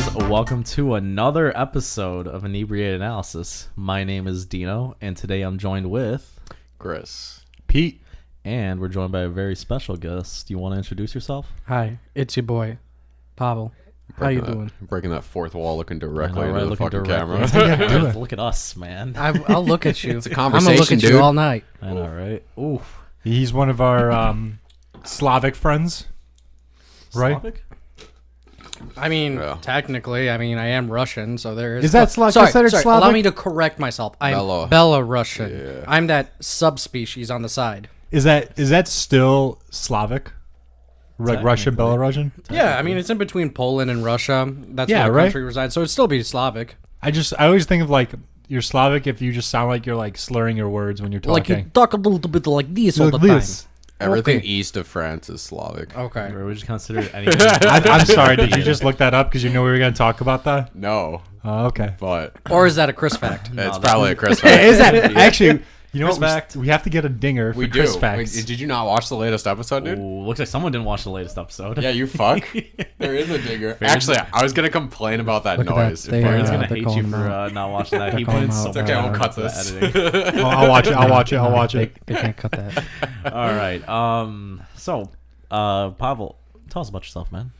guys, welcome to another episode of Inebriated Analysis. My name is Dino, and today I'm joined with Chris, Pete, and we're joined by a very special guest. Do you want to introduce yourself? Hi, it's your boy, Pavel. How you doing? Breaking that fourth wall, looking directly I know, into the fucking camera. camera. Look at us, man. I'll look at you. It's a I'm conversation, gonna look at dude. you all night. I know, right? Oof. he's one of our Slavic friends, right? Slavic? I mean, Yeah. technically, I am Russian, so there is. Is that considered sorry, Slavic? allow me to correct myself. I'm Belarusian. Yeah. I'm that subspecies on the side. Is that still Slavic? Like Russian, Technically. Belarusian? Yeah, I mean, it's in between Poland and Russia. That's Yeah, where the right? country resides, so it'd still be Slavic. I always think of like you're Slavic if you just sound like you're like slurring your words when you're talking. Like you talk a little bit like this all Like the this. Everything Okay. east of France is Slavic. time. Okay. Or we just consider it anything. I'm sorry. Did you just look that up because you knew we were going to talk about that? No, Oh, okay. but Or is that a Chris fact? it's that- probably a Chris Hey, fact. is that actually? You know Chris what? fact. We have to get a dinger for We do. Chris facts. Wait, did you not watch the latest episode, dude? Ooh, looks like someone didn't watch the latest episode. Yeah, you fuck. There is a digger. Fair's- Actually, I was gonna complain about that Look at that. noise. They, Fair's Yeah, gonna they're hate calling you him for out. not watching that. He calling put in him so out. It's okay, much we'll cut effort this. into the editing. I'll watch it. I'll watch it. They can't cut that. All right. So, Pavel, tell us about yourself, man.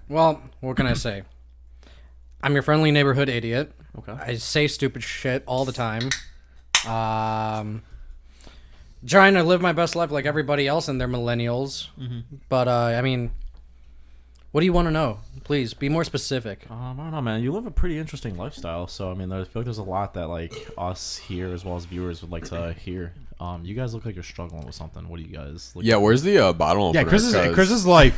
Well, what can I say? I'm your friendly neighborhood idiot. Okay. I say stupid shit all the time. Trying to live my best life like everybody else and they're millennials. But, what do you want to know? Please, be more specific. I don't know, man. You live a pretty interesting lifestyle, so I mean, I feel like there's a lot that like us here as well as viewers would like to hear. You guys look like you're struggling with something. What do you guys? Look Yeah, where's the bottle opener? Yeah, Chris 'Cause is like.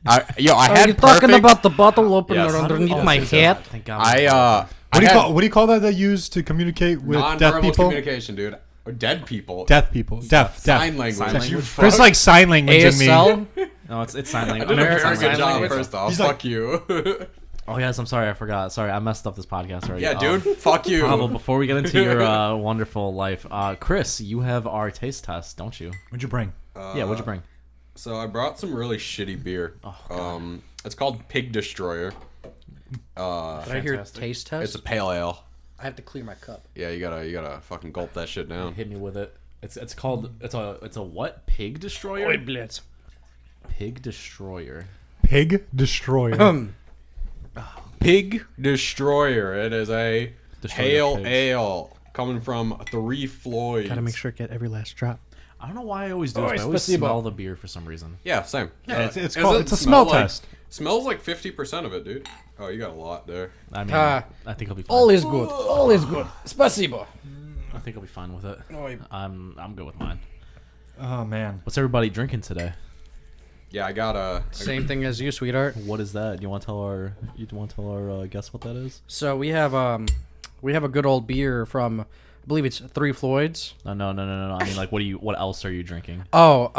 I Are had you perfect. talking about the bottle opener Yes. underneath my hat? Thank God. What do you call that they use to communicate with deaf nonverbal people? communication, dude. Or dead people. Deaf people. Deaf. Sign language. Sign language. You Chris fuck. like sign languaging me. ASL? No, it's sign I language. did a American very Sign good job, Language. first off. He's like- Fuck you. Oh yes, I'm sorry, I forgot. Sorry, I messed up this podcast already. Yeah, dude. Fuck you. Pavel, before we get into your wonderful life, Chris, you have our taste test, don't you? What'd you bring? Yeah, what'd you bring? So I brought some really shitty beer. Oh, It's called Pig Destroyer. Did I hear Fantastic. taste test? It's a pale ale. I have to clear my cup. Yeah, you gotta fucking gulp that shit down. Hit me with it. It's called it's a what? Pig Destroyer? Blitz. Pig Destroyer. Pig Destroyer. Pig Destroyer. It is a Destroyer pale pigs. ale coming from Three Floyds. Gotta make sure to get every last drop. I don't know why I always do this, but I always spasibo. smell the beer for some reason. Yeah, same. Yeah, it's Does called- it it's a smell smell like- test. Smells like 50% of it, dude. Oh, you got a lot there. I mean, Ah. I think I'll be fine. All is good. All is good. Spasibo. I think I'll be fine with it. Oi. I'm good with mine. Oh man. What's everybody drinking today? Yeah, I got a. Same thing as you, sweetheart. What is that? You want to tell our guests what that is? So we have a good old beer from, I believe it's Three Floyds. No. I mean, like, what else are you drinking? Oh,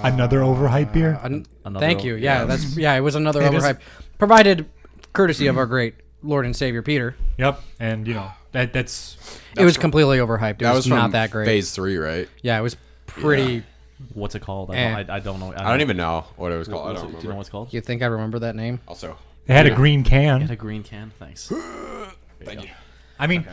Another overhyped beer? Another thank you. Yeah, yeah. it was another It is- overhype, provided courtesy of our great Lord and Savior Peter. Yep. And you know that's It was completely overhyped. It That was was from not that great. Phase 3, right? Yeah, it was pretty. What's it called? Eh. I don't know. I don't even know what it was called. I don't Do you know remember. what's called? You think I remember that name? Also, it had Yeah. a green It can. had a green can. Thanks. thank you. I mean,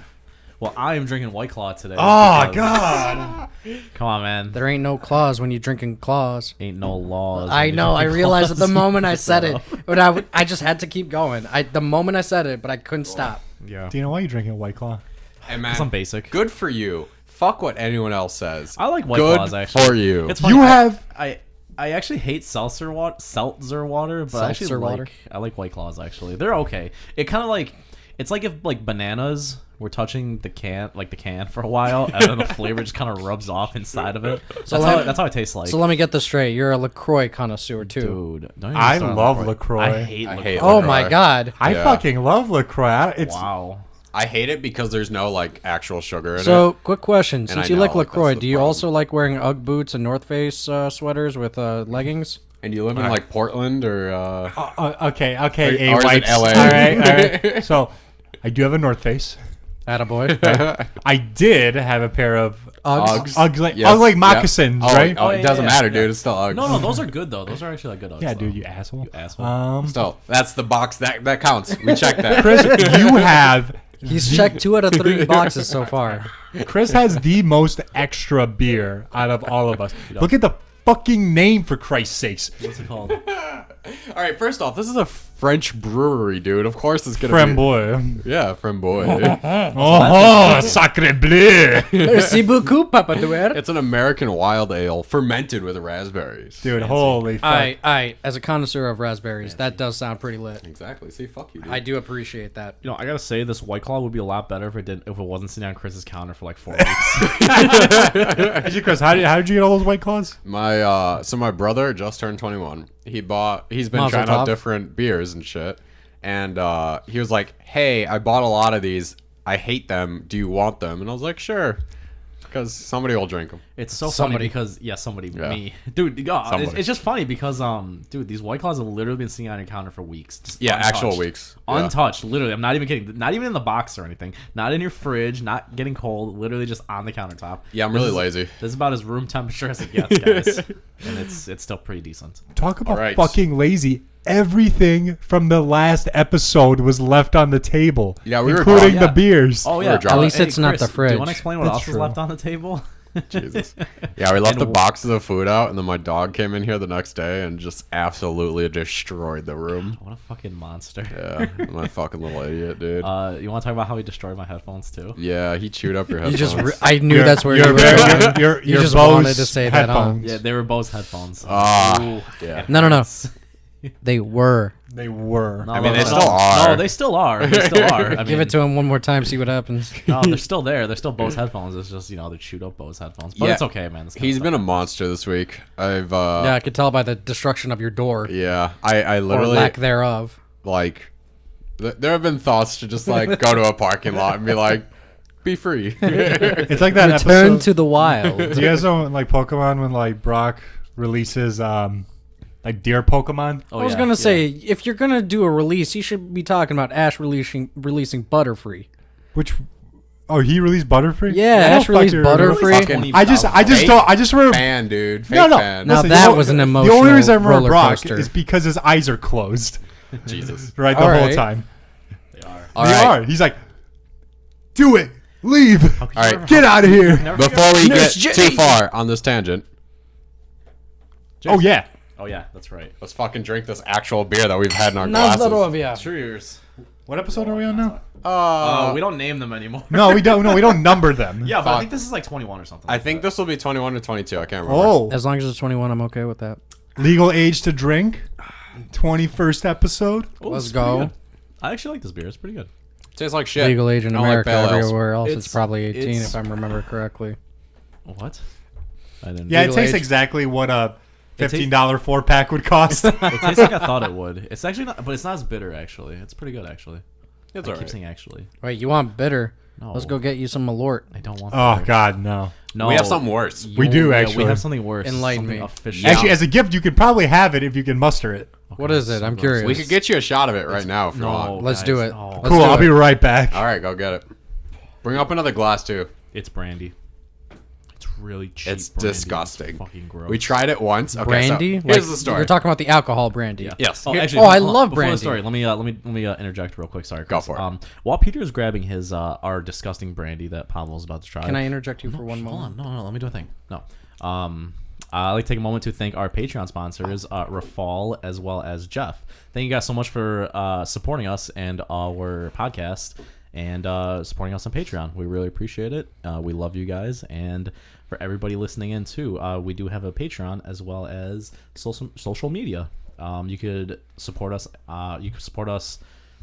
Well, I am drinking White Claw today. oh because- god. Come on, man. There ain't no claws when you're drinking claws. Ain't no laws. I when know. you're I drinking realized at the claws. moment I said it, but I just had to keep going. The moment I said it, but I couldn't stop. Yeah. Do you know why you drinking a White Claw? Hey, man. Some basic. Good for you. Fuck what anyone else says. I like White Good Claws actually. for you. It's funny, You have I actually hate seltzer water, but I actually Seltzer water? I like White Claws actually. They're okay. It kind of like it's like if like bananas were touching the can for a while, and then the flavor just kind of rubs off inside of it. That's how it tastes like. So let me get this straight. You're a LaCroix connoisseur too. Dude, don't even I start on love LaCroix. I hate I LaCroix. hate Oh LaCroix. my God. I Yeah. fucking love LaCroix. It's Wow. I hate it because there's no like actual sugar in So, it. quick question: And since I you know, like like, LaCroix, that's the do you problem. also like wearing UGG boots and North Face sweaters with leggings? And you live in like Portland or okay, Or A is it wipes. LA? All right. So I do have a North Face. Attaboy. I did have a pair of Uggs. Uggs like moccasins, right? Oh, it doesn't matter, yeah. dude. It's still Uggs. No, those are good though. Those are actually like good Uggs. Yeah, though. dude, you asshole. You asshole. Still, that's the box that counts. We checked that. Chris, you have. He's checked 2 out of 3 boxes so far. Chris has the most extra beer out of all of us. Look at the fucking name, for Christ's sakes. What's it called? All right, first off, this is a French brewery, dude. Of course it's gonna Framboy. be. Yeah, Framboy. Oh, sacre bleu. Merci beaucoup, Papa Duer. It's an American wild ale fermented with raspberries. Dude, holy fuck. As a connoisseur of raspberries, that does sound pretty lit. Exactly. See, fuck you, dude. I do appreciate that. You know, I gotta say, this White Claw would be a lot better if it wasn't sitting on Chris's counter for like 4 weeks. Actually, Chris, how did you get all those White Claws? My brother just turned 21. He's been Mazel trying out tov. different beers and shit. And he was like, "Hey, I bought a lot of these. I hate them. Do you want them?" And I was like, "Sure." Because somebody will drink them. It's so Somebody. funny because me, dude. It's just funny because dude, these White Claws have literally been sitting on your counter for weeks. Just Yeah, untouched. actual weeks. Yeah. Untouched, literally. I'm not even kidding. Not even in the box or anything. Not in your fridge. Not getting cold. Literally just on the countertop. Yeah, I'm really lazy. This is about as room temperature as it gets, guys, and it's still pretty decent. Talk about Alright. fucking lazy. Everything from the last episode was left on the table. Yeah, we were including gone. the beers. Oh We yeah, were dropping- At least it's not the Do you fridge. want to explain what That's else true. is left on the table? Jesus. Yeah, we left And the boxes of food out, and then my dog came in here the next day and just absolutely destroyed the room. What a fucking monster. Yeah, my fucking little idiot, dude. You want to talk about how he destroyed my headphones too? Yeah, he chewed up your You headphones. just, I knew that's where you were going. You just Bose wanted to say that, huh? headphones. Yeah, they were Bose headphones. Ah, yeah. No. They were. They were. No, I mean, no, they no, still are. No, they still are. They still are. I Give mean, it to him one more time, see what happens. No, they're still there. They're still Bose headphones. It's just, they're chewed up Bose headphones. But Yeah. it's okay, man. He's been a monster this week. I've Yeah, I could tell by the destruction of your door. I Or literally lack thereof. like there have been thoughts to just like go to a parking lot and be like, be free. It's like that Return episode. to the wild. Do you guys know like Pokemon when like Brock releases like deer Pokemon? Oh, I was yeah, gonna yeah. say, if you're gonna do a release, you should be talking about Ash releasing Butterfree. Which he released Butterfree? Yeah, I don't Ash released fucking remember. Butterfree. Fucking I just fake don't. I just remember. fan, dude. Fake No. fan. Now Listen, that the- was an The only emotional reason I remember roller Brock coaster. is because his eyes are closed, Jesus. right, the All whole right. time. They are. All They right. are. He's like, do it, leave, All right. get out of here. Before we Nurse get Jenny. too far on this tangent, Oh yeah. Oh, yeah, that's right. let's fucking drink this actual beer that we've had in our Nazdarovia. Cheers. What episode are we on now? glasses. We don't name them anymore. No, we don't. No, we don't number them. Yeah, but I Fuck. think this is like 21 or something. I like think that. this will be 21 or 22. I can't remember. Oh, As long as it's 21, I'm okay with that. legal age to drink. 21st episode. Oh, Let's it's pretty go. good. I actually like this beer. It's pretty good. Tastes like shit. Legal age in I don't like America. pale ales. Everywhere else, It's- it's probably 18, it's- if I remember correctly. What? I didn't. Yeah, it Legal tastes age. exactly what a It tastes- $15 4-pack would cost. It tastes like I thought it would. It's actually not, but it's not as bitter. Actually, it's pretty good. Actually, It's I alright. keep saying actually. Wait, you want bitter? No. Let's go get you some Malort. I don't want. Oh bitter. God, no. No, We have something worse. We do, We actually. have something worse. Enlighten something me. Official. Yeah. Actually, as a gift, you could probably have it if you can muster it. What is it? I'm gross. curious. We could get you a shot of it right now if you No, want. Let's guys, do it. no. Let's Cool. do I'll it. be right back. All right, go get it. Bring up another glass too. It's brandy. It's really cheap. It's brandy. disgusting. It's fucking gross. We tried it once. Okay, Brandy? So here's Like, the story. You're talking about the alcohol brandy. Yeah. Yes. Oh, Here- actually, oh, I hold on. love Before brandy. the story, let me interject real quick. Sorry, Go Chris. for it. While Peter's grabbing his our disgusting brandy that Pavel's about to try. Can I interject you for one Hold moment? on. No. Let me do a thing. No. I'd like to take a moment to thank our Patreon sponsors, Rafal as well as Jeff. Thank you guys so much for supporting us and our podcast and supporting us on Patreon. We really appreciate it. We love you guys, and for everybody listening in too, we do have a Patreon as well as social media. You could support us. You can support us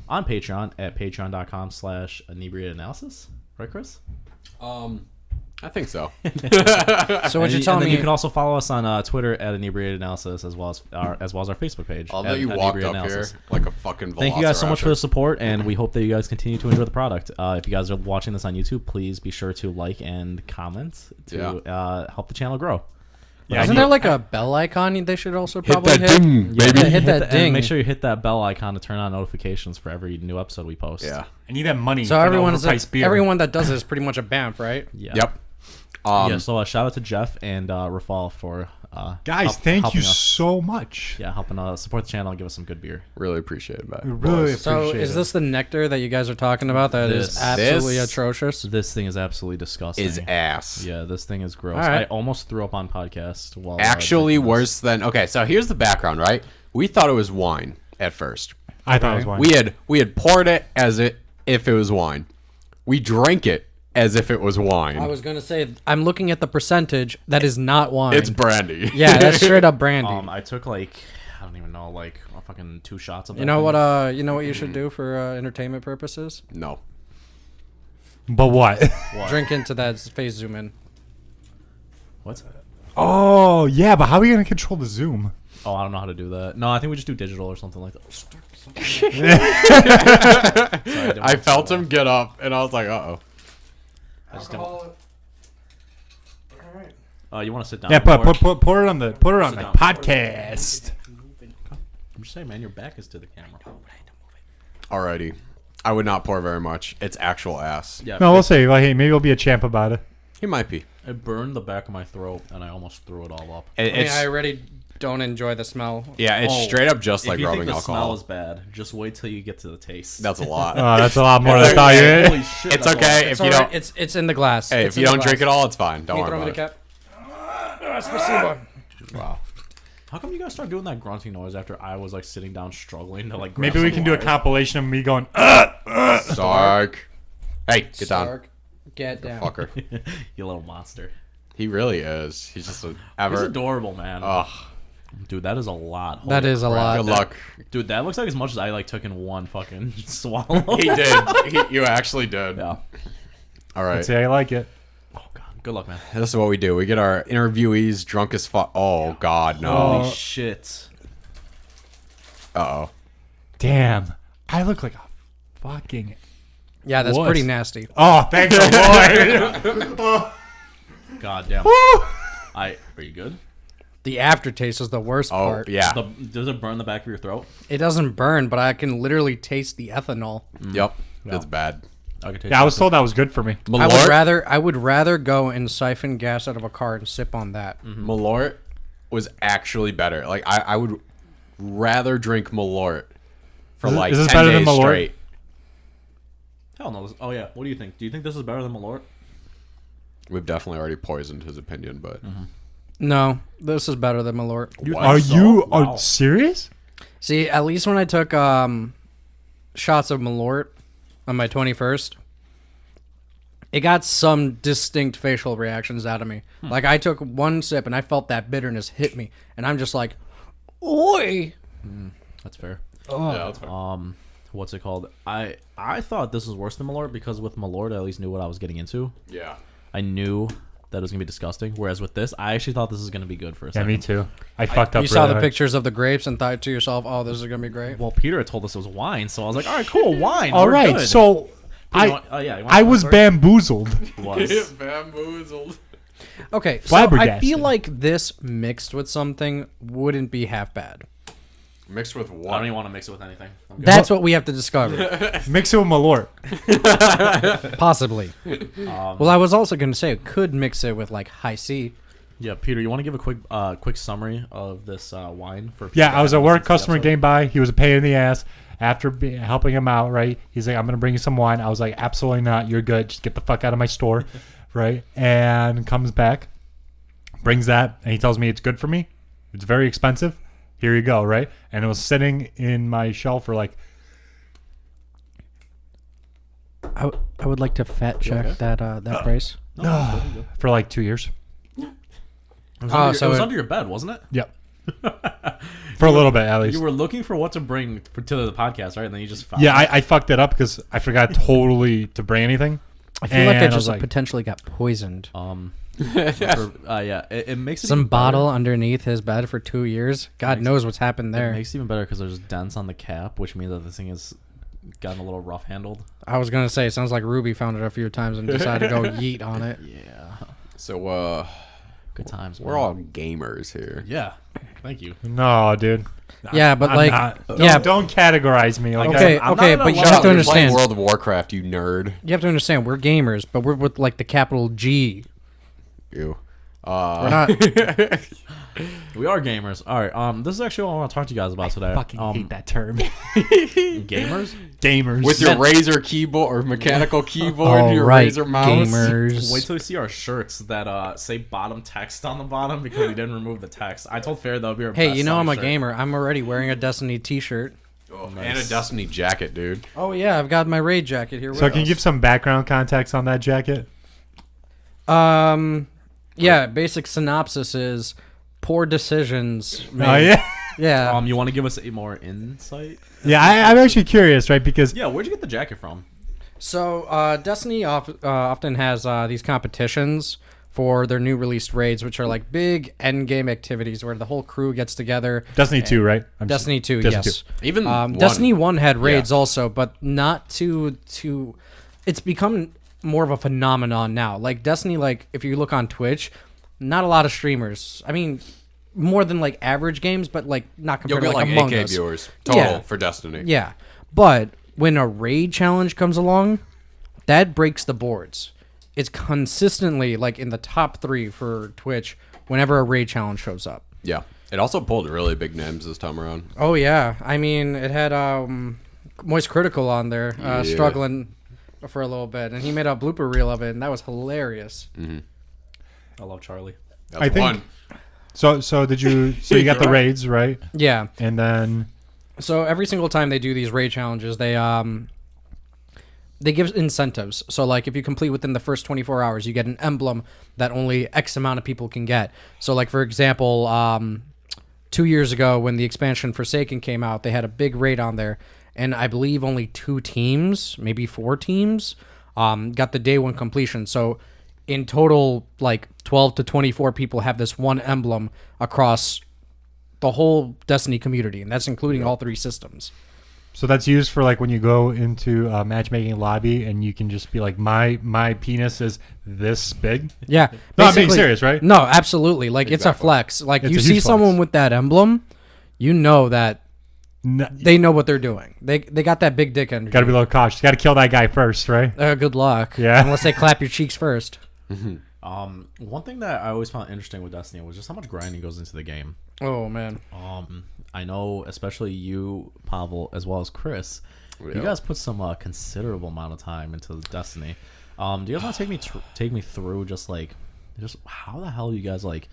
on Patreon at patreon.com/inebriated analysis. Right, Chris? I think so. So what you're and telling then me? you can also follow us on Twitter at Inebriated Analysis as well as our Facebook page. Although at you walked Inebriated up Analysis. here like a fucking velociraptor. Thank you guys so much for the support, and we hope that you guys continue to enjoy the product. If you guys are watching this on YouTube, please be sure to like and comment to help the channel grow. Yeah, Isn't there like a bell icon they should also Hit probably that hit? ding, Yeah, baby. hit that and ding. make sure you hit that bell icon to turn on notifications for every new episode we post. Yeah. I need that money. So for the everyone's overpriced beer. everyone that does this is pretty much a BAMF, right? Yeah. Yep. Yeah. So shout out to Jeff and Rafal for Guys, thank helping you us. so much. Yeah, helping support the channel and give us some good beer. Really appreciate it, We man. really So appreciate is it. this the nectar that you guys are talking about that is This- absolutely this atrocious? This thing is absolutely disgusting. Is ass. Yeah, this thing is gross. All right. I almost threw up on podcast while Actually drinking this. worse than okay, so here's the background, right? We thought it was wine at first. I thought it was wine. We had poured it as if it was wine. We drank it as if it was wine. I was gonna say I'm looking at the percentage that is not wine. It's brandy. Yeah, that's straight up brandy. I took like I don't even know, like fucking 2 shots of. You know what? You know what you should do for entertainment purposes? No. But what? Drink into that face zoom in. What? Oh, yeah, but how are we going to control the zoom? Oh, I don't know how to do that. No, I think we just do digital or something like that. Sorry, I felt him get up and I was like, uh-oh. I just don't. You want to sit down? Yeah, or- pour it on the Sit down. podcast. I'm just saying, man, your back is to the camera. Alrighty. I would not pour very much. It's actual ass. Yeah, No, we'll see. Well, hey, maybe we'll be a champ about it. He might be. it burned the back of my throat, and I almost threw it all up. It's I already don't enjoy the smell. yeah, it's Oh, straight up just like if you rubbing think the alcohol. smell is bad, just wait till you get to the taste. That's a lot. Oh, that's a lot more than I thought you Holy would. shit, It's that's a lot. okay It's if you alright. don't. It's in the glass. Hey, It's if you in the don't drink glass. it all, it's fine. Don't Can you throw worry me the about it. cap? Spasibo. Wow. How come you guys start doing that grunting noise after I was like sitting down struggling to like? Grab Maybe we some can do a water? compilation of me going, Sark. Hey, get down, Sark, get down. fucker. You little monster. He really is. He's just a He's ever. adorable, man. Ugh. Dude, that is a lot. That Holy is a crap. lot. Good luck. Dude, that looks like as much as I like took in one fucking swallow. He did. You actually did. Yeah. All right. let's see how you like it. Oh god. Good luck, man. This is what we do. We get our interviewees drunk as fuck. Oh God, no. Holy shit. Uh oh. Damn. I look like a fucking... Yeah, that's Wuss. pretty nasty. Oh, thanks the Lord. God damn. Are you good? The aftertaste is the worst Oh part. yeah. Does it burn the back of your throat? It doesn't burn, but I can literally taste the ethanol. Yep. That's bad. I can taste Yeah, I was it. told that was good for me. I would rather go and siphon gas out of a car and sip on that. Malort was actually better. Like I would rather drink Malort for like is this 10 better than days Malort? straight. Hell no. Oh yeah. What do you think? Do you think this is better than Malort? We've definitely already poisoned his opinion, but No, this is better than Malort. Are you Wow. serious? See, at least when I took shots of Malort on my 21st, it got some distinct facial reactions out of me. Like I took one sip and I felt that bitterness hit me, and I'm just like, "Oi!" That's fair. yeah, that's fair. What's it called? I thought this was worse than Malort because with Malort I at least knew what I was getting into. Yeah. I knew that it was gonna be disgusting. Whereas with this, I actually thought this was gonna be good for a Yeah, second. me too. I fucked up. You saw really the hard. pictures of the grapes and thought to yourself, "Oh, this is gonna be great." Well, Peter had told us it was wine, so I was like, all right, cool, wine. All we're right, good. so You want- oh, yeah, you want I to was start? bamboozled. Was. Bamboozled. Okay, so I Flabbergasted. feel like this mixed with something wouldn't be half bad. Mixed with I what? don't even want to mix it with anything. I'm good. That's what we have to discover. Mix it with Malort. Possibly. Well, I was also going to say, could mix it with like high C. Yeah, Peter, you want to give a quick summary of this wine for? people Yeah, that I was at haven't work. listened to the Customer episode? came by. He was a pain in the ass. After helping him out, right? He's like, "I'm gonna bring you some wine." I was like, "Absolutely not. You're good. Just get the fuck out of my store," right? And comes back, brings that, and he tells me it's good for me. It's very expensive. Here you go, right? And it was sitting in my shelf for like, I would like to fat check that price. No, for like 2 years. it was, Oh, under, so it was it- under your bed, wasn't it? Yep. For a little bit, at least. You were looking for what to bring to the podcast, right? And then you just found Yeah, it. I fucked it up because I forgot totally to bring anything. I feel like I And I just was like- potentially got poisoned. Yeah, it makes it Some even bottle better. underneath his bed for 2 years. God knows what's happened It there. makes it even better because there's dents on the cap, which means that this thing has gotten a little rough handled. I was going to say, it sounds like Ruby found it a few times and decided to go yeet on it. Yeah. So Good times. We're man. all gamers here. Yeah. Thank you. No, dude. Yeah, but I'm like, not. yeah, Don't categorize me. Like okay, I'm okay, not but you allowed have to to You're playing understand. World of Warcraft, you nerd. You have to understand. We're gamers, but we're with like the capital G. You. We're not. We are gamers. All right. This is actually what I want to talk to you guys about today. fucking hate that term. Gamers. Gamers. With your Razer keyboard or mechanical keyboard, All your right, Razer mouse. gamers. Wait till you see our shirts that say bottom text on the bottom because we didn't remove the text. I told Fair that would be our Hey, best you know I'm a selling shirt. gamer. I'm already wearing a Destiny T-shirt. Oh, and a Destiny jacket, dude. Oh yeah, I've got my raid jacket here. So What can you else? give some background context on that jacket? Yeah, basic synopsis is poor decisions. Made. Oh yeah. Yeah. You want to give us a more insight? Yeah, I'm actually curious, right? Because Yeah. Where'd you get the jacket from? So Destiny often has these competitions for their new released raids, which are like big end game activities where the whole crew gets together. Destiny 2, right? Destiny 2, Destiny yes. 2. Even Destiny 1 had raids Yeah. also, but not to. It's become more of a phenomenon now. Like Destiny, like if you look on Twitch, not a lot of streamers. I mean, more than like average games, but like not You'll compared get to like Among 8K Us. viewers total Yeah. for Destiny. Yeah, but when a raid challenge comes along, that breaks the boards. It's consistently like in the top 3 for Twitch whenever a raid challenge shows up. Yeah. It also pulled really big names this time around. Oh yeah, I mean it had Moist Critical on there struggling for a little bit, and he made a blooper reel of it, and that was hilarious. I love Charlie. That's I think- one. so did you? So you got the raids, right? Yeah. And then So every single time they do these raid challenges, they give incentives. So like if you complete within the first 24 hours, you get an emblem that only X amount of people can get. So like for example, 2 years ago when the expansion Forsaken came out, they had a big raid on there, and I believe only 2 teams, maybe 4 teams, got the day 1 completion. So in total, like 12 to 24 people have this one emblem across the whole Destiny community, and that's including all 3 systems. so that's used for like when you go into a matchmaking lobby and you can just be like, my penis is this big. Yeah. No, I'm being basically- serious, right? No, absolutely. Like it's a Exactly. flex. Like It's you a see huge someone flex. with that emblem, you know that No, they know what they're doing. They got that big dick energy. got to be a little cautious. Got to kill that guy first, right? Good luck. Yeah. Unless they clap your cheeks first. One thing that I always found interesting with Destiny was just how much grinding goes into the game. Oh man. I know, especially you, Pavel, as well as Chris, you Yeah. guys put some considerable amount of time into Destiny. Do you guys want to take me through just how the hell you guys like,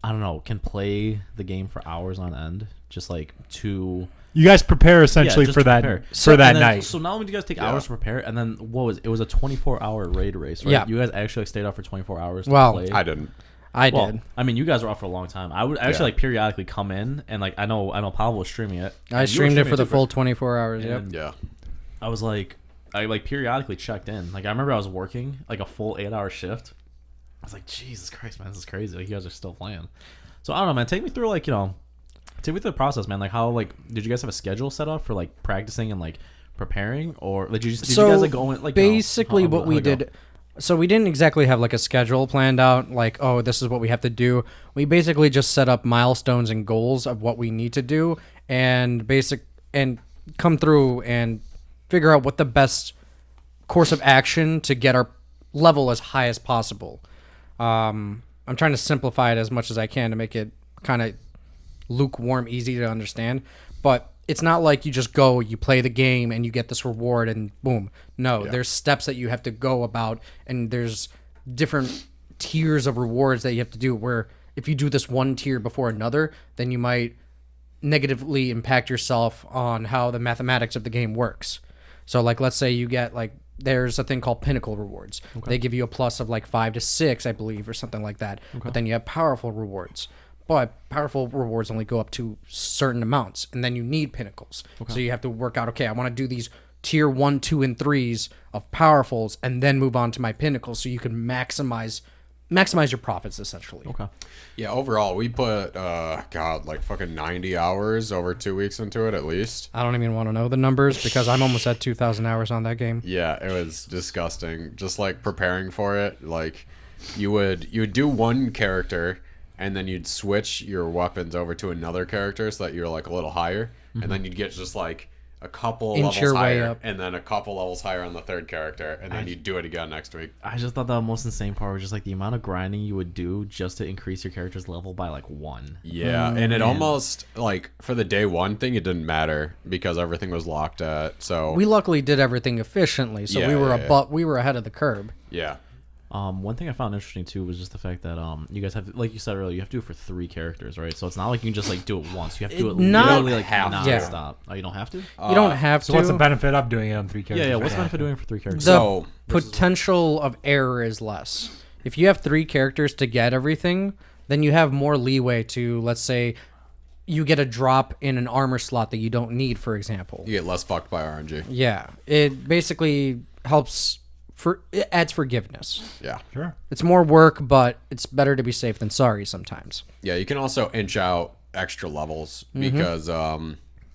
I don't know, can play the game for hours on end, just like to You guys prepare essentially just for to that prepare. for that And then- night. So not only do you guys take Yeah. hours to prepare, and then it was a 24-hour raid race, right? Yeah. You guys actually like, stayed up for 24 hours to Well, play. I didn't. I Well, did. I mean, you guys were up for a long time. I would actually Yeah. like periodically come in and like I know Pavel was streaming it. I and you were streamed it streaming for the too, full 24 hours. Yep. And Yeah. I was like, I like periodically checked in. Like I remember I was working like a full 8-hour shift. I was like, Jesus Christ, man, this is crazy. Like you guys are still playing. So I don't know, man. Take me through like take me through the process, man. Like how did you guys have a schedule set up for like practicing and like preparing, or like did you guys like go in like basically what we how'd it go? did, so we didn't exactly have like a schedule planned out, like, oh, this is what we have to do. We basically just set up milestones and goals of what we need to do, and come through and figure out what the best course of action to get our level as high as possible. I'm trying to simplify it as much as I can to make it kind of lukewarm, easy to understand, but it's not like you just go, you play the game, and you get this reward, and boom. No, there's steps that you have to go about, and there's different tiers of rewards that you have to do, where if you do this one tier before another, then you might negatively impact yourself on how the mathematics of the game works. So, like, let's say you get, like, there's a thing called pinnacle rewards. They give you a plus of, like, 5 to 6, I believe, or something like that. But then you have powerful rewards. But powerful rewards only go up to certain amounts, and then you need pinnacles. So you have to work out, okay, I want to do these tier 1, 2, and 3s of powerfuls, and then move on to my pinnacles, so you can maximize your profits, essentially. Okay. Yeah, overall, we put, like fucking 90 hours over 2 weeks into it at least. I don't even want to know the numbers because I'm almost at 2,000 hours on that game. Yeah, it was disgusting. Just like preparing for it. Like, you would do one character, and then you'd switch your weapons over to another character so that you're like a little higher, and then you'd get just like a couple Inch levels your way higher, up. and then a couple levels higher on the third character, and then you'd do it again next week. I just thought the most insane part was just like the amount of grinding you would do just to increase your character's level by like 1. Yeah, and it almost like for the day one thing, it didn't matter because everything was locked at. So We luckily did everything efficiently, so Yeah, we were yeah. we were ahead of the curve. yeah, One thing I found interesting too was just the fact that you guys have, like you said earlier, you have to do it for 3 characters, right? So it's not like you can just like do it once. You have to do it Not literally like have to. non-stop. Oh, you don't have to? You don't have So to. what's the benefit of doing it on 3 characters? Yeah. What's the benefit of doing it for 3 characters? The So- potential of error is less. If you have 3 characters to get everything, then you have more leeway to, let's say, you get a drop in an armor slot that you don't need, for example. you get less fucked by RNG. Yeah, it basically helps. It adds forgiveness. Yeah, Sure. It's more work, but it's better to be safe than sorry sometimes. yeah. You can also inch out extra levels because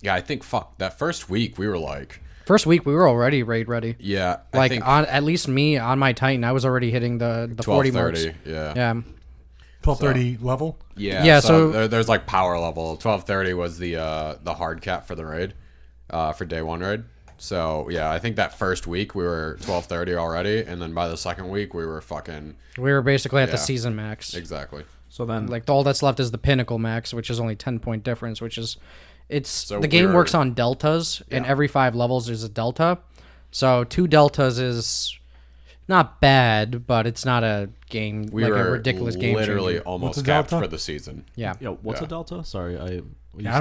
yeah, I think that first week we were like, First week we were already raid ready. yeah, I Like think on at least me on my Titan, I was already hitting the 40 marks. 12:30. Yeah. Yeah. 1230 level. Yeah, Yeah, so so- there's like power level. 12:30 was the hard cap for the raid, for day 1 raid. So yeah, I think that first week we were 12:30 already, and then by the second week we were fucking We were basically at the Yeah. season max. exactly. So then, Like all that's left is the pinnacle max, which is only 10-point difference, which is So the game we're- works on deltas, and every 5 levels there's a delta. So 2 deltas is not bad, but it's not a game We like were a ridiculous game literally changer. almost What's a capped delta? for the season. Yeah. yo, what's Yeah. a delta? Sorry, Yeah, I don't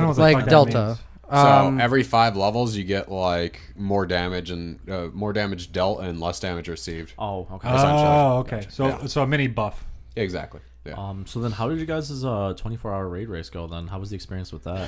know what said- the fuck Like that delta. means. So every 5 levels you get like more damage and more damage dealt and less damage received. Oh, okay. Oh, okay. So Yeah. so a mini buff. Exactly. Yeah. So then, how did you guys' 24-hour raid race go? Then, how was the experience with that?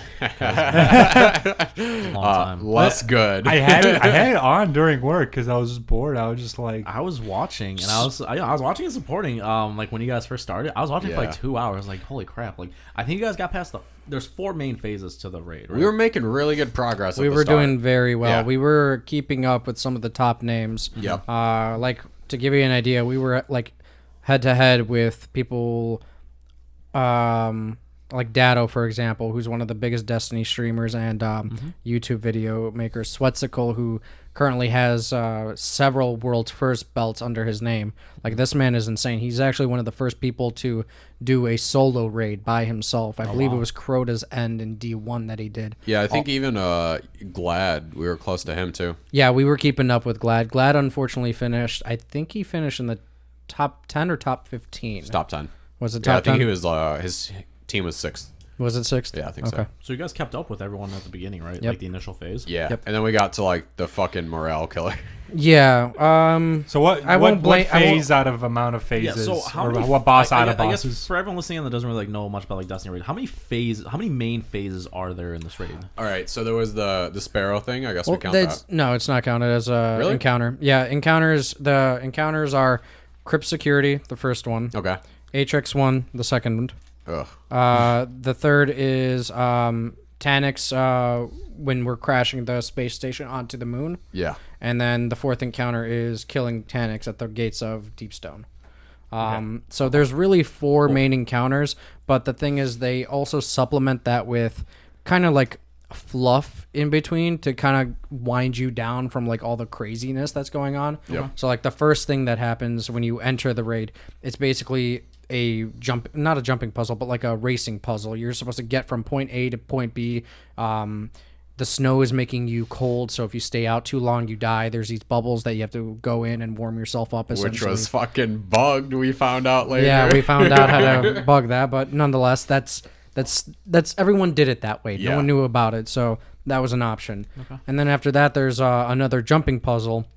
Long time. Less good. I had it on during work because I was just bored. I was just like, I was watching, and I was watching and supporting. Like when you guys first started, I was watching for like Yeah. 2 hours. Like, holy crap! Like, I think you guys got past there's 4 main phases to the raid. Right? We were making really good progress. We at the were start. doing very well. Yeah. We were keeping up with some of the top names. Yep. Like to give you an idea, we were like head to head with people like Datto, for example, who's one of the biggest Destiny streamers and YouTube video makers. Swetsicle, who currently has several world's first belts under his name. Like, this man is insane. He's actually one of the first people to do a solo raid by himself. I believe it was Crota's End in D1 that he did. Yeah, I think even Glad, we were close to him too. Yeah, we were keeping up with Glad. Glad unfortunately finished. I think he finished in the top 10 or top 15. Top 10. Was it Yeah, I top think 10? he was. His team was 6th. Was it 6th? Yeah, I think Okay. so. So you guys kept up with everyone at the beginning, right? Yep. Like the initial phase. Yeah, Yep. and then we got to like the fucking morale killer. Yeah. so what? I won't blame- What phase out of amount of Yeah. phases? So how or many, what boss I out of I guess bosses? for everyone listening that doesn't really like know much about like Destiny raid, how many main phases are there in this raid? All right, so there was the Sparrow thing. I guess we Well, count that's, that. no, it's not counted as a Really? encounter. Yeah, encounters. The encounters are Crypt Security, the first one. Okay. HX1, the second. Ugh. The third is Tanix when we're crashing the space station onto the moon. Yeah. And then the fourth encounter is killing Tanix at the gates of Deepstone. So there's really 4 main encounters, but the thing is they also supplement that with kind of like fluff in between to kind of wind you down from like all the craziness that's going on. Yep. So like the first thing that happens when you enter the raid, it's basically not a jumping puzzle, but like a racing puzzle. You're supposed to get from point A to point B. The snow is making you cold, so if you stay out too long, you die. There's these bubbles that you have to go in and warm yourself up. Which Essentially. was fucking bugged. We found out later. Yeah, we found out how to bug that, but nonetheless, that's everyone did it that way. No Yeah. one knew about it, so that was an option. Okay. And then after that, there's another jumping puzzle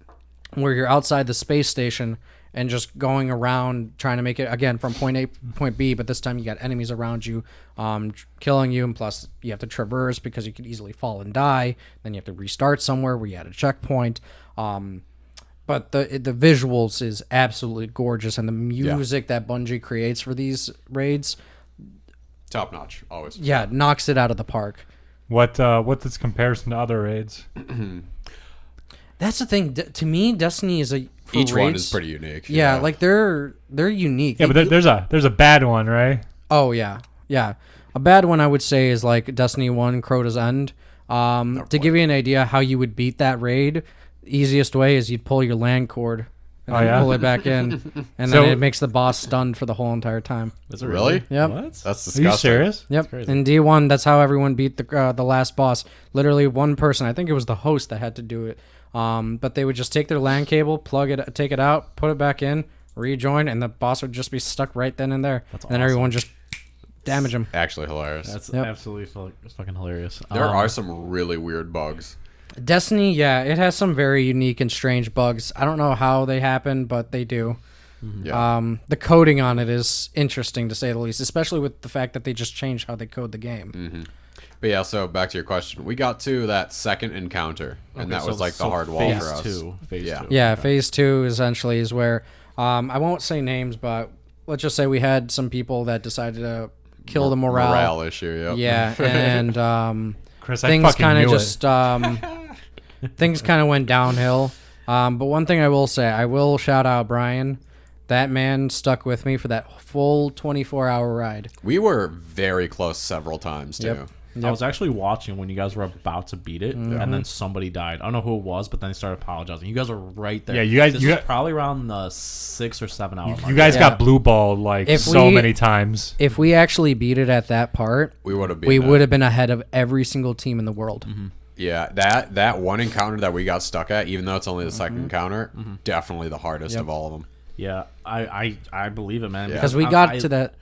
where you're outside the space station and just going around trying to make it again from point A to point B, but this time you got enemies around you, killing you, and plus you have to traverse because you could easily fall and die. Then you have to restart somewhere where you had a checkpoint. But the visuals is absolutely gorgeous, and the music that Bungie creates for these raids, Top notch, always. yeah, knocks it out of the park. What's its comparison to other raids? That's the thing. To me, Destiny is for Each one raids. is pretty unique. Yeah, like they're unique. Yeah, but there's a bad one, right? Oh yeah. A bad one I would say is like Destiny 1 Crota's End. To give you an idea how you would beat that raid, the easiest way is you'd pull your land cord and then pull it back in, and So- then it makes the boss stunned for the whole entire time. Is it Really? Yep. What? That's Are disgusting. you serious? Yep. crazy. In D1, that's how everyone beat the last boss. Literally one person, I think it was the host that had to do it. But they would just take their LAN cable, take it out, put it back in, rejoin, and the boss would just be stuck right then and there. That's and then awesome. everyone just damage him. Actually hilarious. That's Yep. absolutely fucking hilarious. There are some really weird bugs. Destiny, yeah, it has some very unique and strange bugs. I don't know how they happen, but they do. Yeah. The coding on it is interesting to say the least, especially with the fact that they just changed how they code the game. But yeah, so back to your question. We got to that second encounter, and that was like the hard wall phase for us. Phase Yeah. two. Yeah, phase 2 essentially is where I won't say names, but let's just say we had some people that decided to kill the morale. issue, yep. Yeah, and Chris, I things fucking kind of knew just things kind of went downhill. But one thing I will say, I will shout out Brian. That man stuck with me for that full 24-hour ride. We were very close several times, too. Yep. I was actually watching when you guys were about to beat it, and then somebody died. I don't know who it was, but then they started apologizing. You guys were right there. Yeah, you guys- This you was got- probably around the 6 or 7 hour mark. You guys Yeah. got blue balled like If so we- many times. If we actually beat it at that part, We would have been. we would have been ahead of every single team in the world. Yeah, that one encounter that we got stuck at, even though it's only the second encounter, definitely the hardest of all of them. Yeah, I believe it, man. Yeah. Because we I- got I- to that.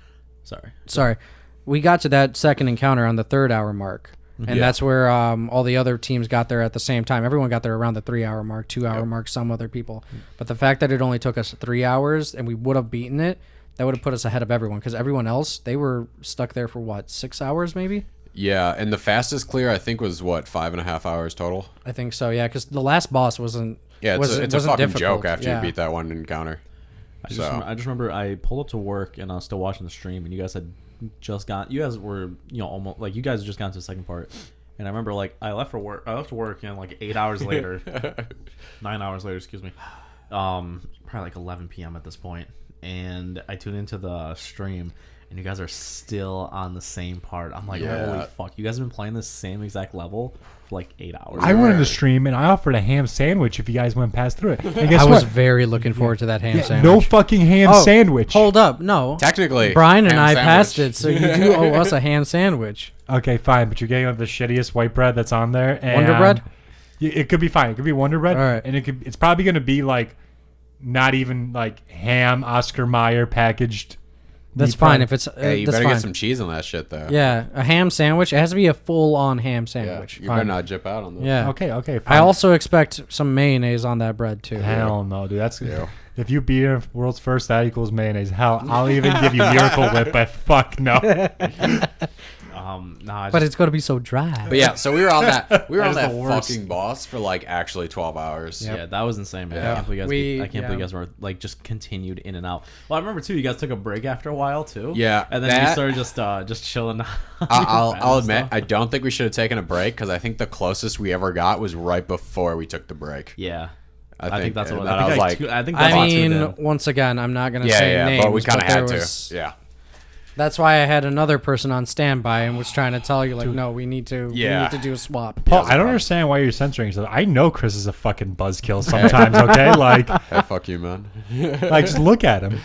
Sorry. Sorry, we got to that second encounter on the 3rd-hour mark, and Yeah. that's where all the other teams got there at the same time. Everyone got there around the 3-hour mark, 2-hour mark, some other people. But the fact that it only took us 3 hours and we would have beaten it, that would have put us ahead of everyone. Because everyone else, they were stuck there for what, 6 hours maybe? Yeah, and the fastest clear I think was what 5.5 hours total. I think so. Yeah, because the last boss wasn't. Yeah, it's a wasn't fucking difficult. joke after Yeah. you beat that one encounter. I So just remember I pulled up to work and I was still watching the stream, and you guys had just got. You guys were almost like you guys had just gotten to the second part, and I remember like I left work and like 8 hours later, 9 hours later, excuse me, probably like 11 p.m. at this point, and I tuned into the stream. And you guys are still on the same part. I'm like, Yeah. holy fuck! You guys have been playing the same exact level for like 8 hours. I wanted to stream and I offered a ham sandwich if you guys went past through it. And guess I what? was very looking forward to that ham Yeah, sandwich. no fucking ham Oh, sandwich. Hold up, no. technically, Brian and ham I sandwich. passed it, so you do owe us a ham sandwich. Okay, fine, but you're getting the shittiest white bread that's on there. And Wonder bread? It could be fine. It could be Wonder bread, All right. and it's probably going to be like not even like ham Oscar Mayer packaged. That's meat fine bread. if it's. Hey, you that's better fine. get some cheese on that shit though. Yeah, a ham sandwich. It has to be a full-on ham Yeah, sandwich. you Fine. better not jip out on this. Yeah. Okay, fine. I also expect some mayonnaise on that bread too. Hell no, dude. That's Yeah. if you beat a world's first, that equals mayonnaise. Hell, I'll even give you Miracle Whip, but fuck no. Nah, But it's going to be so dry. But yeah, so we were on that. We were on That is that the worst. fucking boss for like actually 12 hours. Yeah, that was insane, man. Yeah. I can't believe We- I can't believe you guys were like just continued in and out. Well, I remember too. You guys took a break after a while too. Yeah, and then you that- started just chilling. I'll admit, I don't think we should have taken a break because I think the closest we ever got was right before we took the break. Yeah, I think that's what. and I I think was like, I think that's I what tuned mean, in. once again, I'm not going to yeah, say yeah, names, but we kind of there had to. was- Yeah, That's why I had another person on standby and was trying to tell you, like, no, we need to do a swap. Paul, it's I a don't problem. understand why you're censoring yourself. I know Chris is a fucking buzzkill sometimes. Okay, like hey, fuck you, man. just look at him.